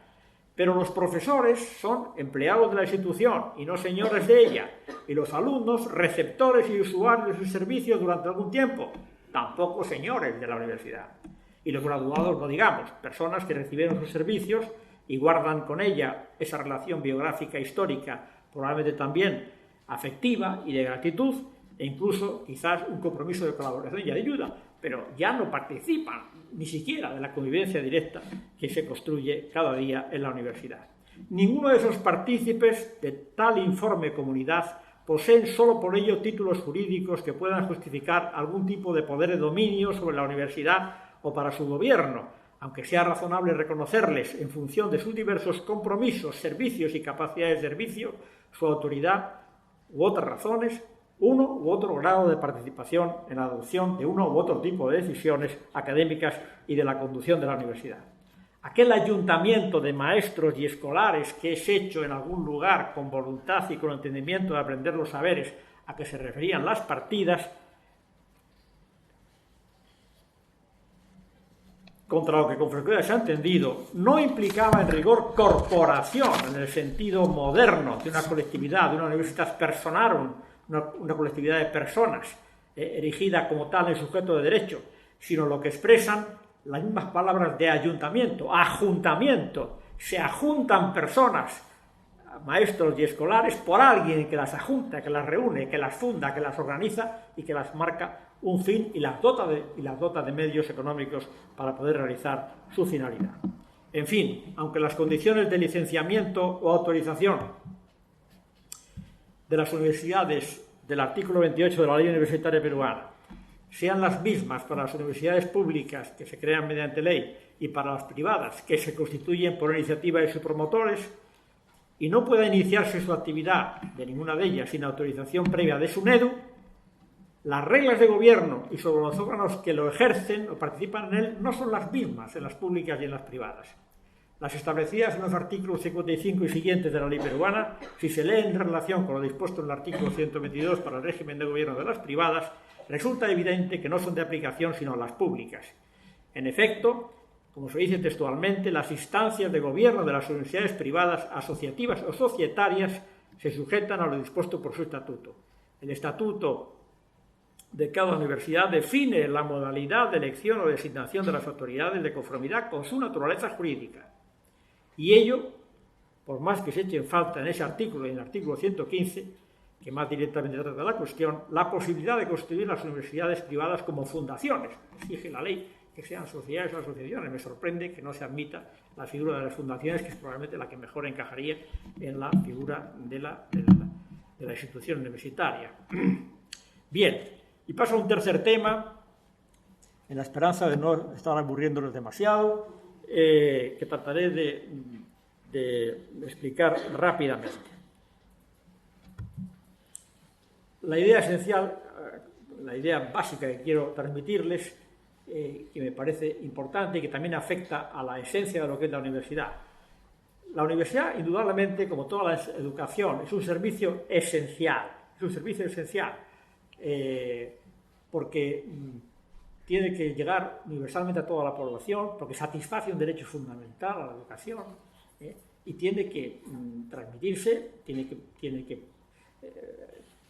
Pero los profesores son empleados de la institución y no señores de ella, y los alumnos receptores y usuarios de sus servicios durante algún tiempo, tampoco señores de la universidad. Y los graduados, no digamos, personas que recibieron sus servicios y guardan con ella esa relación biográfica histórica probablemente también afectiva y de gratitud, e incluso quizás un compromiso de colaboración y de ayuda, pero ya no participan ni siquiera de la convivencia directa que se construye cada día en la universidad. Ninguno de esos partícipes de tal informe comunidad poseen solo por ello títulos jurídicos que puedan justificar algún tipo de poder de dominio sobre la universidad o para su gobierno, aunque sea razonable reconocerles, en función de sus diversos compromisos, servicios y capacidades de servicio, su autoridad u otras razones, uno u otro grado de participación en la adopción de uno u otro tipo de decisiones académicas y de la conducción de la universidad. Aquel ayuntamiento de maestros y escolares que es hecho en algún lugar con voluntad y con entendimiento de aprender los saberes a que se referían las partidas, contra lo que con frecuencia se ha entendido, no implicaba en rigor corporación, en el sentido moderno de una colectividad, de una universitas personarum, una colectividad de personas, erigida como tal en sujeto de derecho, sino lo que expresan las mismas palabras de ayuntamiento, ajuntamiento. Se ajuntan personas, maestros y escolares, por alguien que las ajunta, que las reúne, que las funda, que las organiza y que las marca un fin y las dota de medios económicos para poder realizar su finalidad. En fin, aunque las condiciones de licenciamiento o autorización de las universidades del artículo 28 de la Ley Universitaria Peruana sean las mismas para las universidades públicas que se crean mediante ley y para las privadas que se constituyen por iniciativa de sus promotores, y no pueda iniciarse su actividad de ninguna de ellas sin autorización previa de SUNEDU, las reglas de gobierno y sobre los órganos que lo ejercen o participan en él no son las mismas en las públicas y en las privadas. Las establecidas en los artículos 55 y siguientes de la ley peruana, si se leen en relación con lo dispuesto en el artículo 122 para el régimen de gobierno de las privadas, resulta evidente que no son de aplicación sino las públicas. En efecto, como se dice textualmente, las instancias de gobierno de las universidades privadas, asociativas o societarias se sujetan a lo dispuesto por su estatuto. El estatuto de cada universidad define la modalidad de elección o designación de las autoridades de conformidad con su naturaleza jurídica. Y ello, por más que se eche en falta en ese artículo y en el artículo 115, que más directamente trata de la cuestión, la posibilidad de constituir las universidades privadas como fundaciones. Exige la ley que sean sociedades o asociaciones. Me sorprende que no se admita la figura de las fundaciones, que es probablemente la que mejor encajaría en la figura de la institución universitaria. Bien, y paso a un tercer tema, en la esperanza de no estar aburriéndoles demasiado, que trataré de explicar rápidamente. La idea esencial, la idea básica que quiero transmitirles, que me parece importante y que también afecta a la esencia de lo que es la universidad. La universidad, indudablemente, como toda la educación, es un servicio esencial, porque tiene que llegar universalmente a toda la población, porque satisface un derecho fundamental a la educación, y tiene que transmitirse, tiene que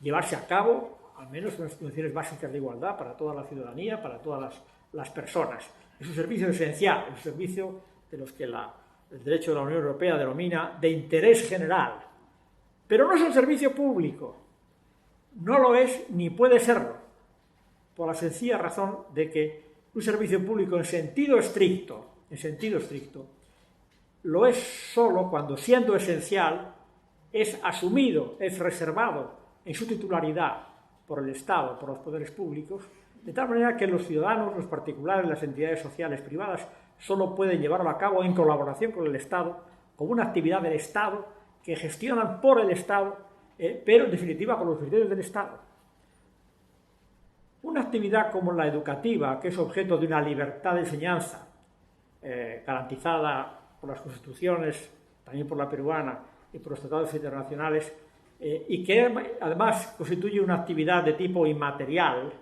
llevarse a cabo, al menos unas condiciones básicas de igualdad para toda la ciudadanía, para todas las personas. Es un servicio esencial, es un servicio de los que el derecho de la Unión Europea denomina de interés general. Pero no es un servicio público, no lo es ni puede serlo, por la sencilla razón de que un servicio público en sentido estricto, lo es solo cuando, siendo esencial, es asumido, es reservado en su titularidad por el Estado, por los poderes públicos, de tal manera que los ciudadanos, los particulares, las entidades sociales privadas, solo pueden llevarlo a cabo en colaboración con el Estado, como una actividad del Estado, que gestionan por el Estado, pero en definitiva con los criterios del Estado. Una actividad como la educativa, que es objeto de una libertad de enseñanza, garantizada por las constituciones, también por la peruana y por los tratados internacionales, y que además constituye una actividad de tipo inmaterial,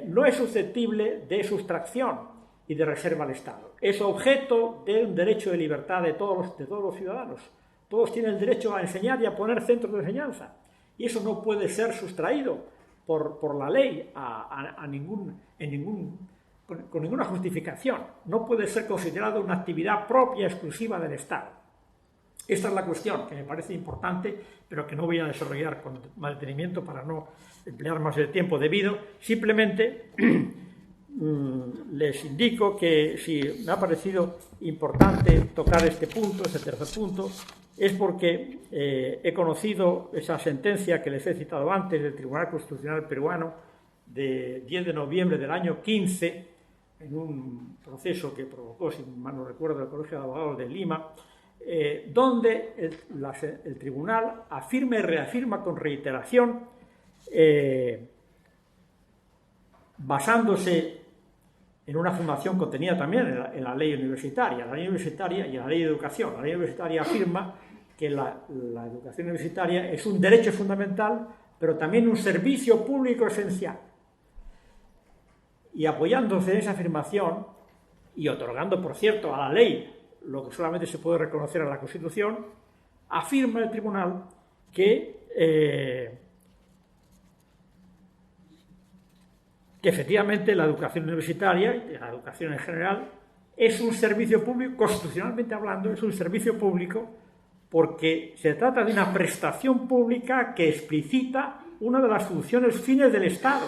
no es susceptible de sustracción y de reserva al Estado. Es objeto de un derecho de libertad de todos los ciudadanos. Todos tienen el derecho a enseñar y a poner centros de enseñanza. Y eso no puede ser sustraído por la ley con ninguna justificación. No puede ser considerado una actividad propia, exclusiva del Estado. Esta es la cuestión que me parece importante, pero que no voy a desarrollar con más detenimiento para no emplear más el tiempo debido. Simplemente les indico que si me ha parecido importante tocar este punto, este tercer punto, es porque he conocido esa sentencia que les he citado antes del Tribunal Constitucional peruano de 10 de noviembre del año 15, en un proceso que provocó, si mal no recuerdo, el Colegio de Abogados de Lima, donde el tribunal afirma y reafirma con reiteración, basándose en una afirmación contenida también en la ley universitaria, y en la ley de educación. La ley universitaria afirma que la educación universitaria es un derecho fundamental, pero también un servicio público esencial. Y apoyándose en esa afirmación, y otorgando, por cierto, a la ley lo que solamente se puede reconocer a la Constitución, afirma el tribunal que efectivamente la educación universitaria y la educación en general es un servicio público, constitucionalmente hablando, es un servicio público porque se trata de una prestación pública que explicita una de las funciones fines del Estado,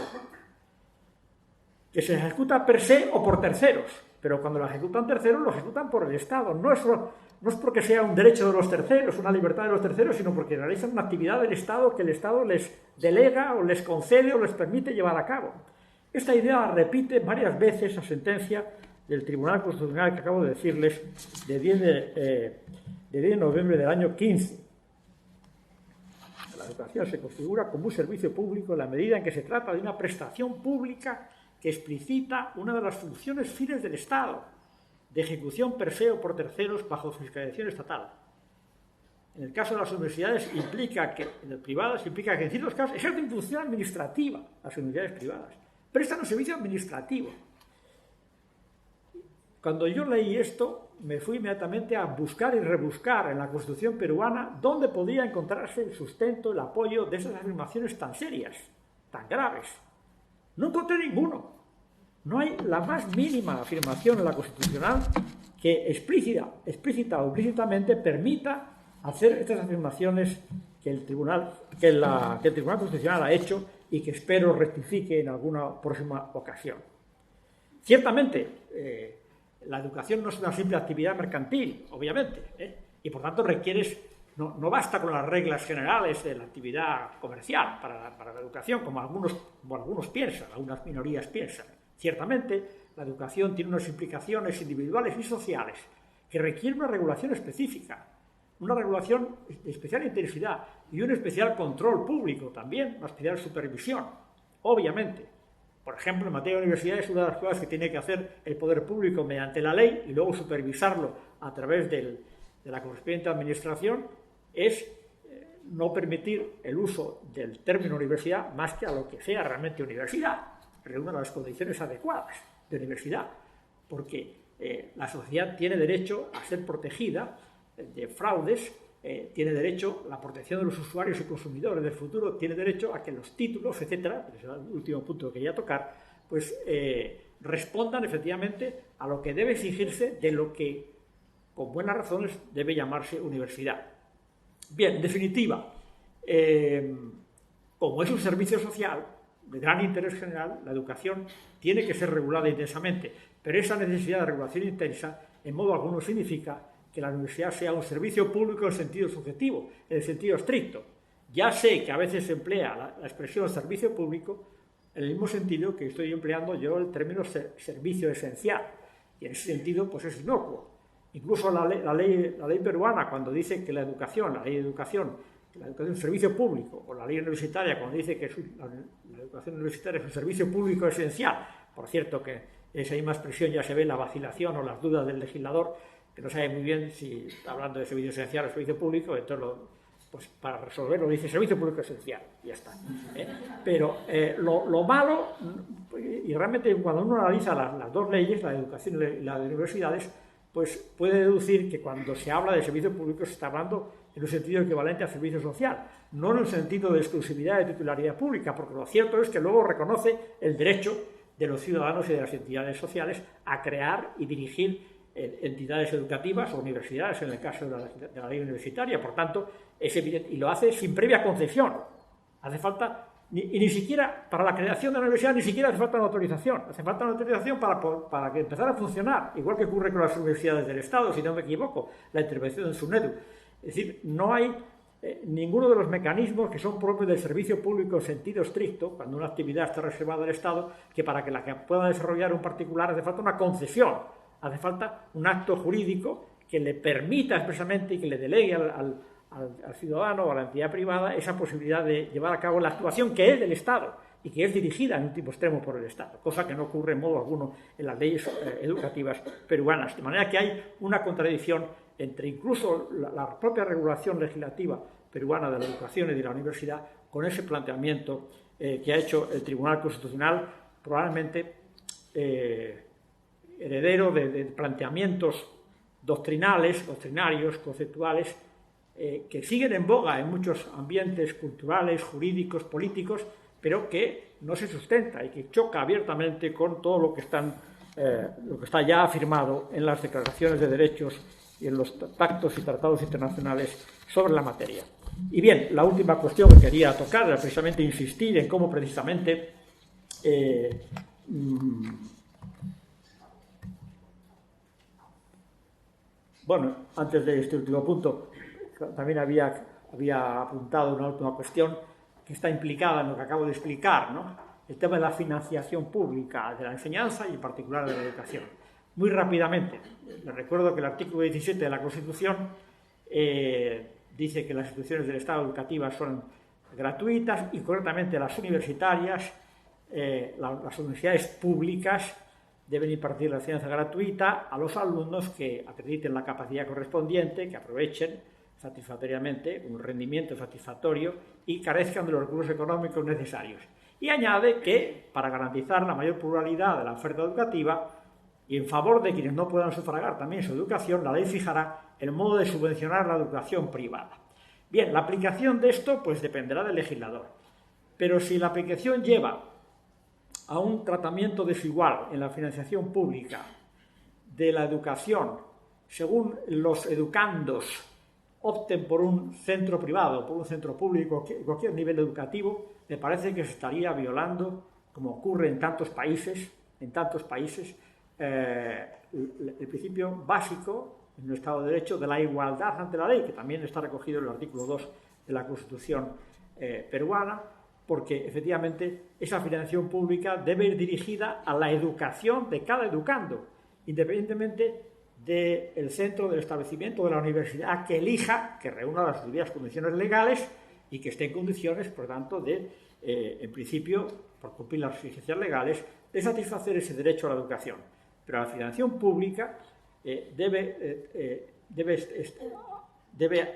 que se ejecuta per se o por terceros, pero cuando lo ejecutan terceros, lo ejecutan por el Estado. No es porque sea un derecho de los terceros, una libertad de los terceros, sino porque realizan una actividad del Estado que el Estado les delega o les concede o les permite llevar a cabo. Esta idea la repite varias veces la sentencia del Tribunal Constitucional que acabo de decirles de 10 de noviembre del año 15. La educación se configura como un servicio público en la medida en que se trata de una prestación pública que explicita una de las funciones fines del Estado, de ejecución per se o por terceros bajo fiscalización estatal. En el caso de las universidades implica que en ciertos casos ejercen función administrativa las universidades privadas, prestan un servicio administrativo. Cuando yo leí esto, me fui inmediatamente a buscar y rebuscar en la Constitución peruana dónde podía encontrarse el sustento, el apoyo de esas afirmaciones tan serias, tan graves. No encontré ninguno. No hay la más mínima afirmación en la Constitucional que explícita o implícitamente permita hacer estas afirmaciones que el Tribunal Constitucional ha hecho y que espero rectifique en alguna próxima ocasión. Ciertamente, la educación no es una simple actividad mercantil, obviamente, y por tanto no basta con las reglas generales de la actividad comercial para la educación, como algunos piensan, algunas minorías piensan. Ciertamente, la educación tiene unas implicaciones individuales y sociales que requieren una regulación específica, una regulación de especial intensidad y un especial control público también, una especial supervisión, obviamente. Por ejemplo, en materia de universidades, una de las cosas que tiene que hacer el poder público mediante la ley y luego supervisarlo a través de la correspondiente administración es no permitir el uso del término universidad más que a lo que sea realmente universidad, reúna las condiciones adecuadas de universidad, porque la sociedad tiene derecho a ser protegida de fraudes, tiene derecho a la protección de los usuarios y consumidores del futuro, tiene derecho a que los títulos, etcétera, ese es el último punto que quería tocar, pues respondan efectivamente a lo que debe exigirse de lo que, con buenas razones, debe llamarse universidad. Bien, en definitiva, como es un servicio social de gran interés general, la educación tiene que ser regulada intensamente, pero esa necesidad de regulación intensa en modo alguno significa que la universidad sea un servicio público en sentido subjetivo, en el sentido estricto. Ya sé que a veces se emplea la expresión servicio público en el mismo sentido que estoy empleando yo el término servicio esencial, y en ese sentido pues es inocuo. Incluso la ley peruana, cuando dice que la ley de educación es un servicio público, o la ley universitaria, cuando dice que la educación universitaria es un servicio público esencial, por cierto que en esa misma expresión ya se ve la vacilación o las dudas del legislador, que no sabe muy bien si está hablando de servicio esencial o servicio público, entonces pues para resolverlo dice servicio público esencial, y ya está. Pero lo malo, y realmente cuando uno analiza las dos leyes, la de educación y la de universidades, pues puede deducir que cuando se habla de servicio público se está hablando en un sentido equivalente a servicio social, no en un sentido de exclusividad de titularidad pública, porque lo cierto es que luego reconoce el derecho de los ciudadanos y de las entidades sociales a crear y dirigir entidades educativas o universidades, en el caso de la ley universitaria. Por tanto, es evidente, y lo hace sin previa concesión. Hace falta, ni siquiera, para la creación de la universidad, ni siquiera hace falta una autorización. Hace falta una autorización para que empezara a funcionar, igual que ocurre con las universidades del Estado, si no me equivoco, la intervención en SUNEDU. Es decir, no hay ninguno de los mecanismos que son propios del servicio público en sentido estricto, cuando una actividad está reservada al Estado, que para que la que pueda desarrollar un particular hace falta una concesión, hace falta un acto jurídico que le permita expresamente y que le delegue al ciudadano o a la entidad privada esa posibilidad de llevar a cabo la actuación que es del Estado y que es dirigida en último extremo por el Estado, cosa que no ocurre en modo alguno en las leyes educativas peruanas. De manera que hay una contradicción entre incluso la propia regulación legislativa peruana de la educación y de la universidad con ese planteamiento que ha hecho el Tribunal Constitucional, probablemente heredero de planteamientos doctrinarios, conceptuales, que siguen en boga en muchos ambientes culturales, jurídicos, políticos, pero que no se sustenta y que choca abiertamente con todo lo que está ya afirmado en las declaraciones de derechos y en los pactos y tratados internacionales sobre la materia. Y bien, la última cuestión que quería tocar era precisamente insistir en cómo precisamente bueno, antes de este último punto, también había apuntado una última cuestión que está implicada en lo que acabo de explicar, ¿no? El tema de la financiación pública de la enseñanza y en particular de la educación. Muy rápidamente, les recuerdo que el artículo 17 de la Constitución dice que las instituciones del Estado educativas son gratuitas y correctamente las universitarias, las universidades públicas deben impartir la enseñanza gratuita a los alumnos que acrediten la capacidad correspondiente, que aprovechen satisfactoriamente un rendimiento satisfactorio y carezcan de los recursos económicos necesarios. Y añade que, para garantizar la mayor pluralidad de la oferta educativa y en favor de quienes no puedan sufragar también su educación, la ley fijará el modo de subvencionar la educación privada. Bien, la aplicación de esto pues dependerá del legislador, pero si la aplicación lleva a un tratamiento desigual en la financiación pública de la educación, según los educandos opten por un centro privado, por un centro público, cualquier nivel educativo, me parece que se estaría violando, como ocurre en tantos países, el principio básico en un Estado de Derecho de la igualdad ante la ley, que también está recogido en el artículo 2 de la Constitución peruana, porque efectivamente esa financiación pública debe ir dirigida a la educación de cada educando, independientemente del centro, del establecimiento, de la universidad que elija, que reúna las debidas condiciones legales y que esté en condiciones, por tanto, de, en principio, por cumplir las exigencias legales, de satisfacer ese derecho a la educación. Pero la financiación pública debe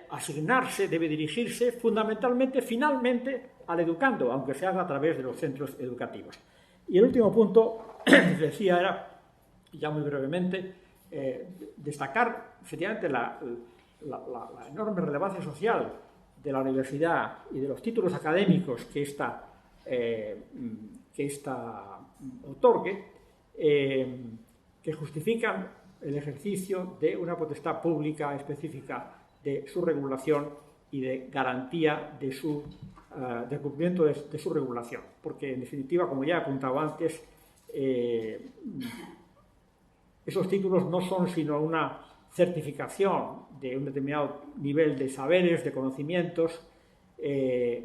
asignarse, debe dirigirse fundamentalmente, finalmente, al educando, aunque se haga a través de los centros educativos. Y el último punto, les decía, era, ya muy brevemente, destacar efectivamente la enorme relevancia social de la universidad y de los títulos académicos que esta otorgue, que justifican el ejercicio de una potestad pública específica de su regulación y de garantía de cumplimiento de su regulación. Porque, en definitiva, como ya he apuntado antes, esos títulos no son sino una certificación de un determinado nivel de saberes, de conocimientos, que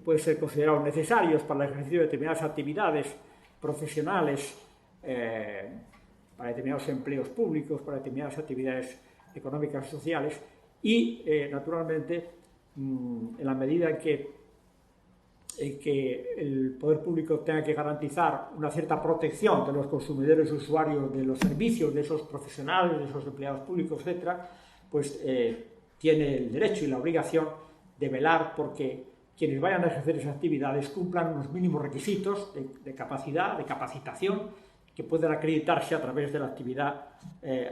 pueden ser considerados necesarios para el ejercicio de determinadas actividades profesionales, para determinados empleos públicos, para determinadas actividades económicas y sociales, y, naturalmente, en la medida en que el poder público tenga que garantizar una cierta protección de los consumidores y usuarios de los servicios, de esos profesionales, de esos empleados públicos, etc., pues tiene el derecho y la obligación de velar porque quienes vayan a ejercer esas actividades cumplan unos mínimos requisitos de capacidad, de capacitación, que puedan acreditarse a través de la actividad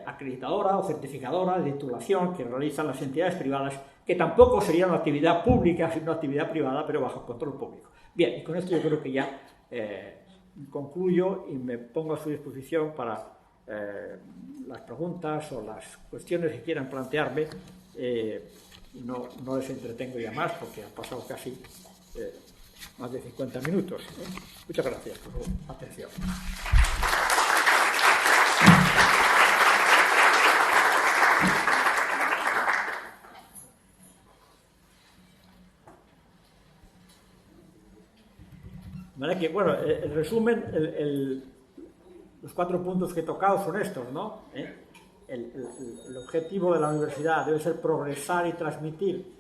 acreditadora o certificadora de titulación que realizan las entidades privadas, que tampoco sería una actividad pública, sino una actividad privada, pero bajo control público. Bien, y con esto yo creo que ya concluyo y me pongo a su disposición para las preguntas o las cuestiones que quieran plantearme. No les entretengo ya más porque han pasado casi más de 50 minutos. Muchas gracias por su atención. Que, bueno, en resumen, los 4 puntos que he tocado son estos, ¿no? El objetivo de la universidad debe ser progresar y transmitir,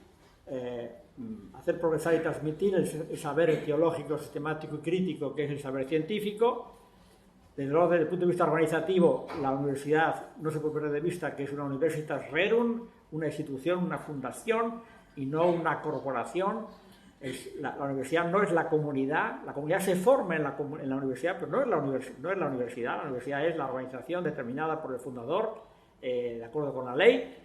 hacer progresar y transmitir el saber teológico, sistemático y crítico, que es el saber científico. Desde el punto de vista organizativo, la universidad no se puede perder de vista que es una universitas rerum, una institución, una fundación y no una corporación. La universidad no es la comunidad se forma en la universidad, pero no es la universidad. La universidad es la organización determinada por el fundador, de acuerdo con la ley.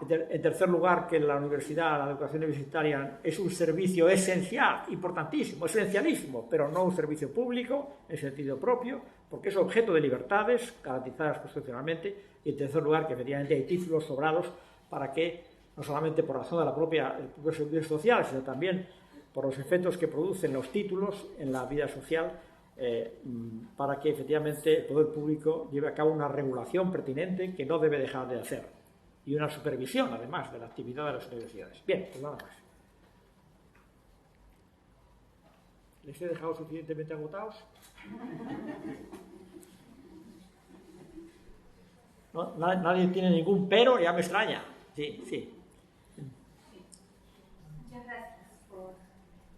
En tercer lugar, que la universidad, la educación universitaria, es un servicio esencial, importantísimo, esencialísimo, pero no un servicio público en sentido propio, porque es objeto de libertades garantizadas constitucionalmente. Y en tercer lugar, que efectivamente hay títulos sobrados para que, no solamente por razón de el propio servicio social, sino también por los efectos que producen los títulos en la vida social, para que efectivamente el poder público lleve a cabo una regulación pertinente que no debe dejar de hacer, y una supervisión, además, de la actividad de las universidades. Bien, pues nada más. ¿Les he dejado suficientemente agotados? ¿No? Nadie tiene ningún pero, ya me extraña. Sí, sí. Muchas gracias por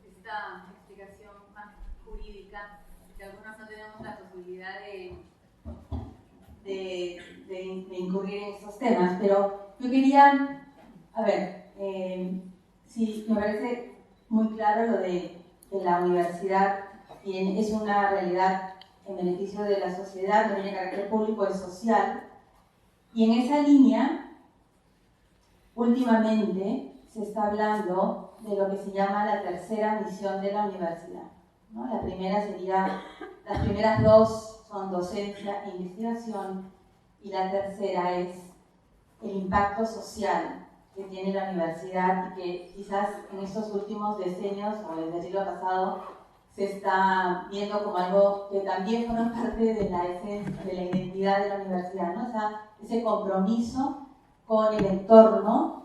esta explicación más jurídica, que algunos no tenemos la posibilidad de incurrir en estos temas, pero yo quería, sí, me parece muy claro lo de la universidad, y es una realidad en beneficio de la sociedad, no tiene carácter público, es social, y en esa línea, últimamente, se está hablando de lo que se llama la tercera misión de la universidad, ¿no? La primera sería, las primeras 2 son docencia e investigación, y la tercera es el impacto social que tiene la universidad, y que quizás en estos últimos decenios o desde el siglo pasado se está viendo como algo que también forma parte de la esencia, de la identidad de la universidad, ¿no? O sea, ese compromiso con el entorno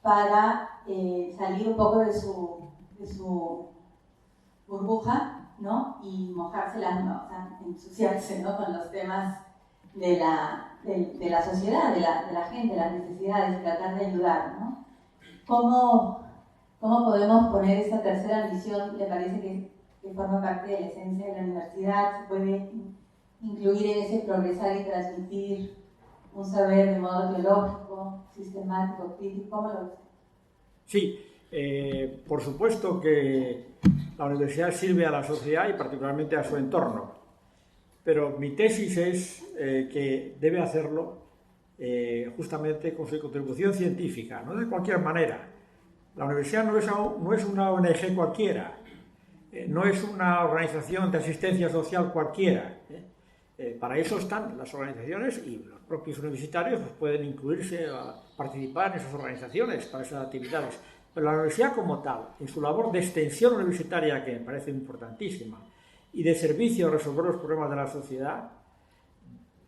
para salir un poco de su burbuja, ¿no? Y mojarse o sea, ensuciarse, ¿no? Con los temas de la sociedad, de la gente, las necesidades, tratar de ayudar, ¿no? ¿Cómo podemos poner esta tercera misión? ¿Le parece que forma parte de la esencia de la universidad? ¿Se puede incluir en ese progresar y transmitir un saber de modo teológico, sistemático, crítico? ¿Cómo lo ves? Sí, por supuesto que la universidad sirve a la sociedad y particularmente a su entorno, pero mi tesis es que debe hacerlo justamente con su contribución científica, no de cualquier manera. La universidad no es una ONG cualquiera, no es una organización de asistencia social cualquiera. Para eso están las organizaciones, y los propios universitarios pues, pueden incluirse a participar en esas organizaciones para esas actividades. Pero la universidad como tal, en su labor de extensión universitaria, que me parece importantísima, y de servicio a resolver los problemas de la sociedad,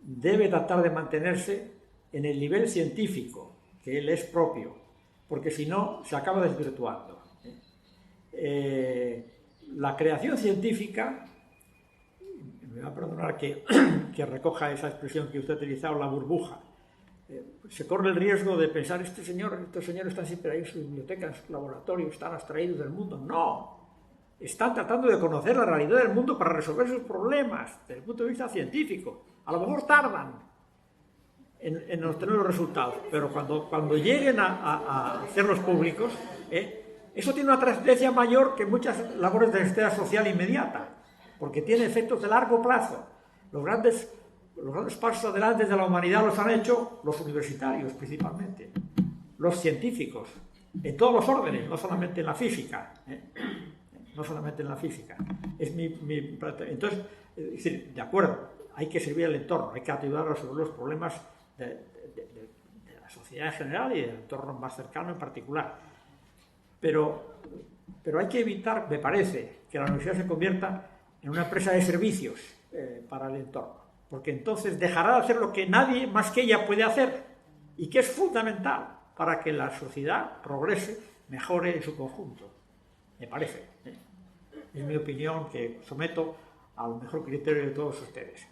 debe tratar de mantenerse en el nivel científico que él es propio, porque si no se acaba desvirtuando. La creación científica, me va a perdonar que recoja esa expresión que usted ha utilizado, la burbuja, se corre el riesgo de pensar, estos señores están siempre ahí en su biblioteca, en su laboratorio, están abstraídos del mundo. No, están tratando de conocer la realidad del mundo para resolver sus problemas desde el punto de vista científico. A lo mejor tardan en obtener los resultados, pero cuando lleguen a hacerlos públicos, eso tiene una trascendencia mayor que muchas labores de asistencia social inmediata, porque tiene efectos de largo plazo. Los grandes pasos adelante de la humanidad los han hecho los universitarios principalmente, los científicos, en todos los órdenes, no solamente en la física. No solamente en la física. Entonces, es decir, de acuerdo, hay que servir al entorno, hay que ayudar a resolver los problemas de la sociedad en general y del entorno más cercano en particular. Pero hay que evitar, me parece, que la universidad se convierta en una empresa de servicios para el entorno, porque entonces dejará de hacer lo que nadie más que ella puede hacer y que es fundamental para que la sociedad progrese, mejore en su conjunto, me parece. Es mi opinión que someto al mejor criterio de todos ustedes.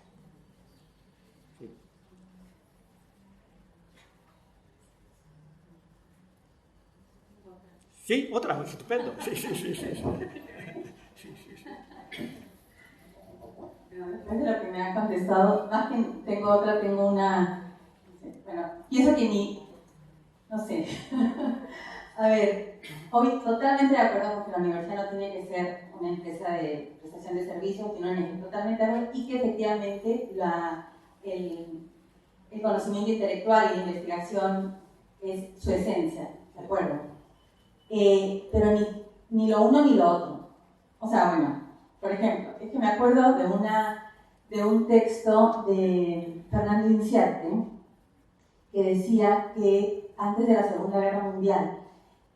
Sí. Sí, otra, estupendo. Sí. Después de lo que me han contestado, más que tengo una... Bueno, pienso que no sé. A ver, hoy totalmente de acuerdo con que la universidad no tiene que ser una empresa de prestación de servicios, sino totalmente de acuerdo, y que efectivamente el conocimiento intelectual y la investigación es su esencia, ¿de acuerdo? Pero ni lo uno ni lo otro. O sea, bueno, por ejemplo, es que me acuerdo de un texto de Fernando Inciarte que decía que antes de la Segunda Guerra Mundial,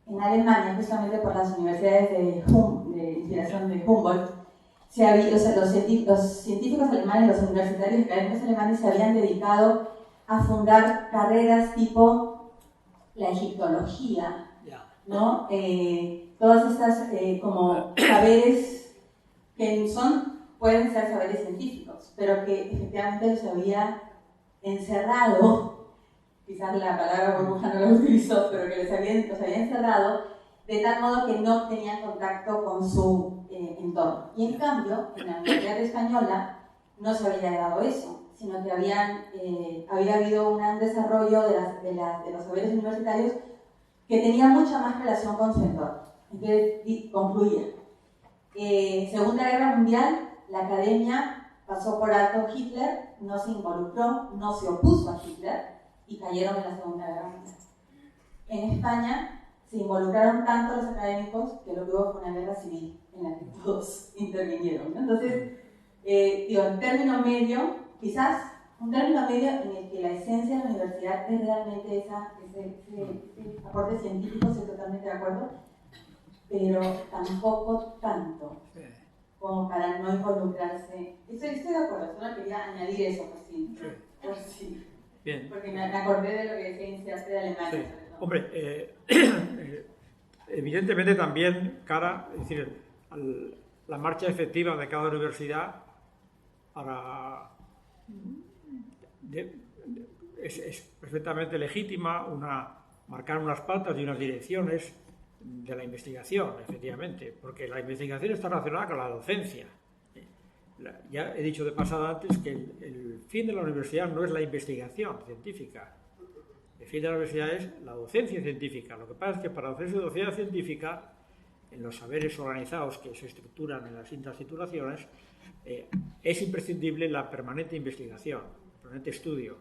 en Alemania, justamente por las universidades de inspiración de Humboldt, los científicos alemanes, los universitarios académicos alemanes se habían dedicado a fundar carreras tipo la egiptología, ¿no? Todas estas como saberes que pueden ser saberes científicos, pero que efectivamente los había encerrado. Quizás la palabra burbuja no la utilizó, pero que los había encerrado de tal modo que no tenían contacto con su entorno. Y en cambio, en la Universidad Española no se había dado eso, sino que había habido un desarrollo de los saberes universitarios que tenía mucha más relación con su entorno. Entonces, concluía. Segunda Guerra Mundial, la academia pasó por alto Hitler, no se involucró, no se opuso a Hitler, y cayeron en la Segunda Guerra Mundial. En España se involucraron tanto los académicos que lo que hubo fue una guerra civil en la que todos intervinieron, ¿no? Entonces, en término medio, quizás un término medio en el que la esencia de la universidad es realmente ese aporte científico, estoy totalmente de acuerdo, pero tampoco tanto como para no involucrarse. Estoy de acuerdo, solo quería añadir eso, por sí. Bien. Porque me acordé de lo que decía Inciarte de Alemania. Sí. Hombre, evidentemente también es decir, la marcha efectiva de cada universidad es perfectamente legítima marcar unas pautas y unas direcciones de la investigación, efectivamente, porque la investigación está relacionada con la docencia. Ya he dicho de pasada antes que el fin de la universidad no es la investigación científica. El fin de la universidad es la docencia científica. Lo que pasa es que para hacerse docencia científica, en los saberes organizados que se estructuran en las distintas titulaciones, es imprescindible la permanente investigación, el permanente estudio.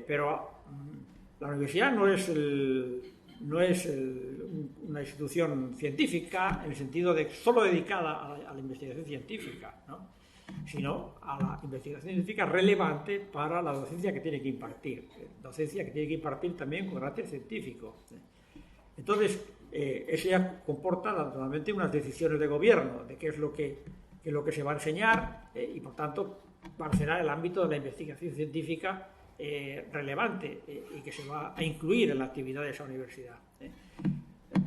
Pero la universidad no es una institución científica en el sentido de solo dedicada a la investigación científica, ¿no? Sino a la investigación científica relevante para la docencia que tiene que impartir, docencia que tiene que impartir también con carácter científico. Entonces, eso ya comporta naturalmente unas decisiones de gobierno de qué es lo que se va a enseñar y, por tanto, cuál será el ámbito de la investigación científica relevante y que se va a incluir en la actividad de esa universidad.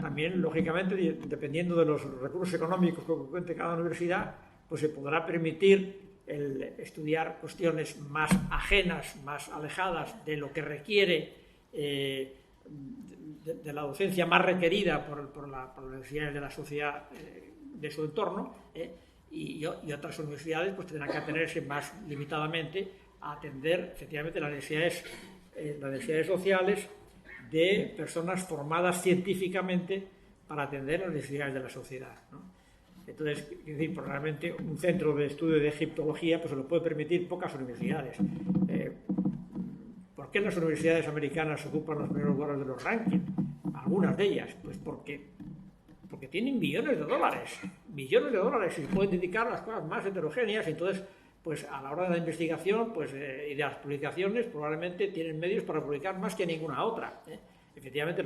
También, lógicamente, dependiendo de los recursos económicos que cuente cada universidad, pues se podrá permitir el estudiar cuestiones más ajenas, más alejadas de lo que requiere de la docencia más requerida por las necesidades de la sociedad de su entorno, y otras universidades pues tendrán que atenerse más limitadamente a atender efectivamente las necesidades sociales de personas formadas científicamente para atender las necesidades de la sociedad, ¿no? Entonces, es decir, probablemente un centro de estudio de egiptología pues se lo puede permitir pocas universidades. ¿Por qué las universidades americanas ocupan los primeros lugares de los rankings? Algunas de ellas, pues porque tienen millones de dólares y se pueden dedicar a las cosas más heterogéneas, y entonces pues a la hora de la investigación y de las publicaciones probablemente tienen medios para publicar más que ninguna otra. Efectivamente,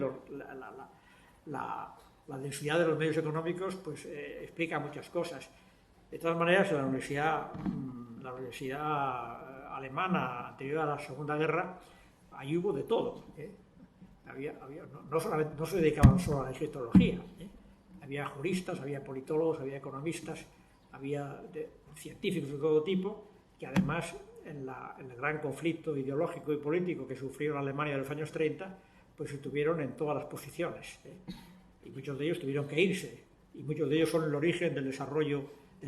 la densidad de los medios económicos pues explica muchas cosas. De todas maneras, en la universidad alemana anterior a la Segunda Guerra, ahí hubo de todo. No se dedicaban solo a la egiptología. Había juristas, había politólogos, había economistas, había científicos de todo tipo, que además en el gran conflicto ideológico y político que sufrió la Alemania de los años 30, pues estuvieron en todas las posiciones. Y muchos de ellos tuvieron que irse, y muchos de ellos son el origen del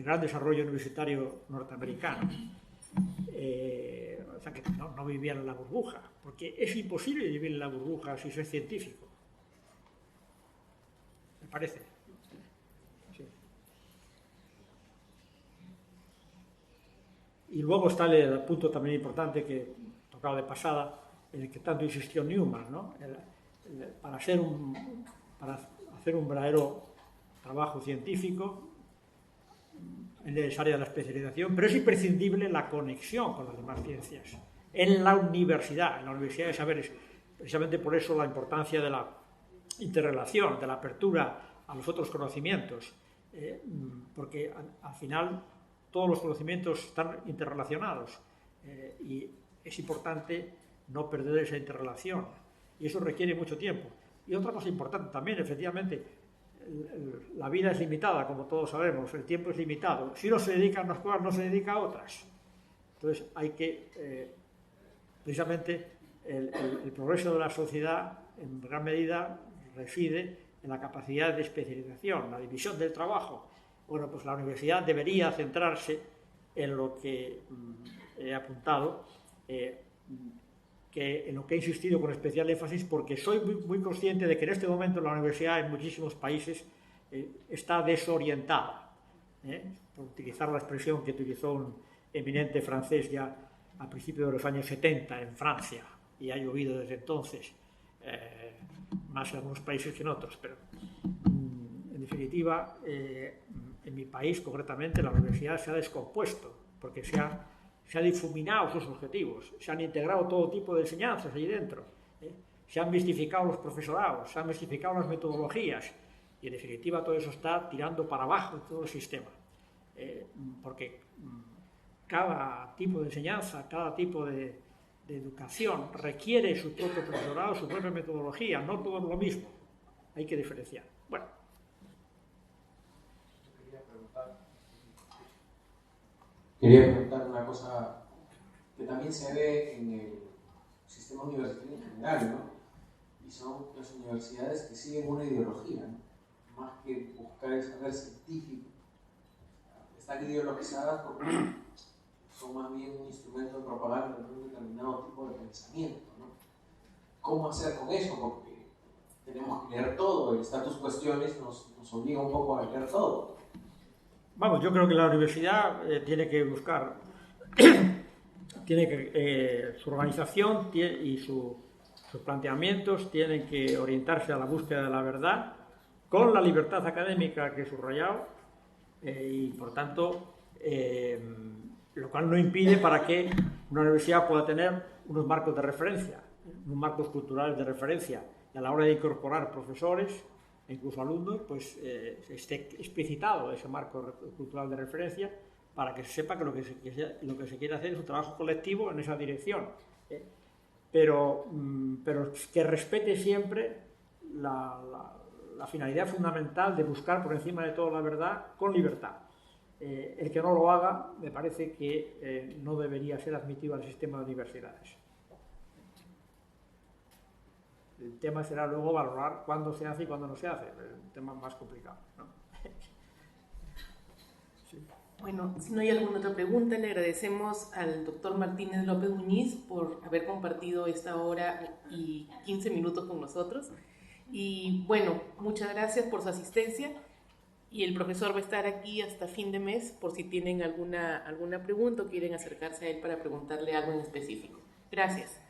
gran desarrollo universitario norteamericano. O sea que no vivían en la burbuja, porque es imposible vivir en la burbuja si se es científico. Me parece. Sí. Y luego está el punto también importante que tocaba de pasada, en el que tanto insistió Newman, ¿no? Para hacer un verdadero trabajo científico es necesaria la especialización, pero es imprescindible la conexión con las demás ciencias. En la universidad de saberes, precisamente por eso la importancia de la interrelación, de la apertura a los otros conocimientos, porque al final todos los conocimientos están interrelacionados y es importante no perder esa interrelación, y eso requiere mucho tiempo. Y otra cosa importante también, efectivamente, la vida es limitada, como todos sabemos, el tiempo es limitado. Si uno se dedica a unas cosas, no se dedica a otras. Entonces hay que, precisamente, el progreso de la sociedad en gran medida reside en la capacidad de especialización, la división del trabajo. Bueno, pues la universidad debería centrarse en lo que he apuntado, en lo que he insistido con especial énfasis, porque soy muy consciente de que en este momento la universidad en muchísimos países está desorientada, por utilizar la expresión que utilizó un eminente francés ya a principios de los años 70 en Francia, y ha llovido desde entonces, más en algunos países que en otros, pero en definitiva, en mi país concretamente la universidad se ha descompuesto, porque se han difuminado sus objetivos, se han integrado todo tipo de enseñanzas allí dentro, se han mistificado los profesorados, se han mistificado las metodologías, y en definitiva todo eso está tirando para abajo todo el sistema, porque cada tipo de enseñanza, cada tipo de educación requiere su propio profesorado, su propia metodología, no todo es lo mismo, hay que diferenciar. Bueno. Quería preguntar una cosa que también se ve en el sistema universitario en general, ¿no? Y son las universidades que siguen una ideología, ¿no? Más que buscar el saber científico. Están ideologizadas porque son más bien un instrumento de propaganda de un determinado tipo de pensamiento, ¿no? ¿Cómo hacer con eso? Porque tenemos que leer todo, el status questiones nos obliga un poco a leer todo. Vamos, yo creo que la universidad tiene que buscar, su organización y sus planteamientos tienen que orientarse a la búsqueda de la verdad con la libertad académica que he subrayado y, por tanto, lo cual no impide para que una universidad pueda tener unos marcos de referencia, unos marcos culturales de referencia, y a la hora de incorporar profesores e incluso alumnos, pues esté explicitado ese marco cultural de referencia para que se sepa que lo que se quiere hacer es un trabajo colectivo en esa dirección, pero que respete siempre la finalidad fundamental de buscar por encima de todo la verdad con libertad. El que no lo haga, me parece que no debería ser admitido al sistema de universidades. El tema será luego valorar cuándo se hace y cuándo no se hace, el tema más complicado, ¿no? Sí. Bueno, si no hay alguna otra pregunta, le agradecemos al doctor Martínez López Muñiz por haber compartido esta hora y 15 minutos con nosotros. Y bueno, muchas gracias por su asistencia, y el profesor va a estar aquí hasta fin de mes por si tienen alguna pregunta o quieren acercarse a él para preguntarle algo en específico. Gracias.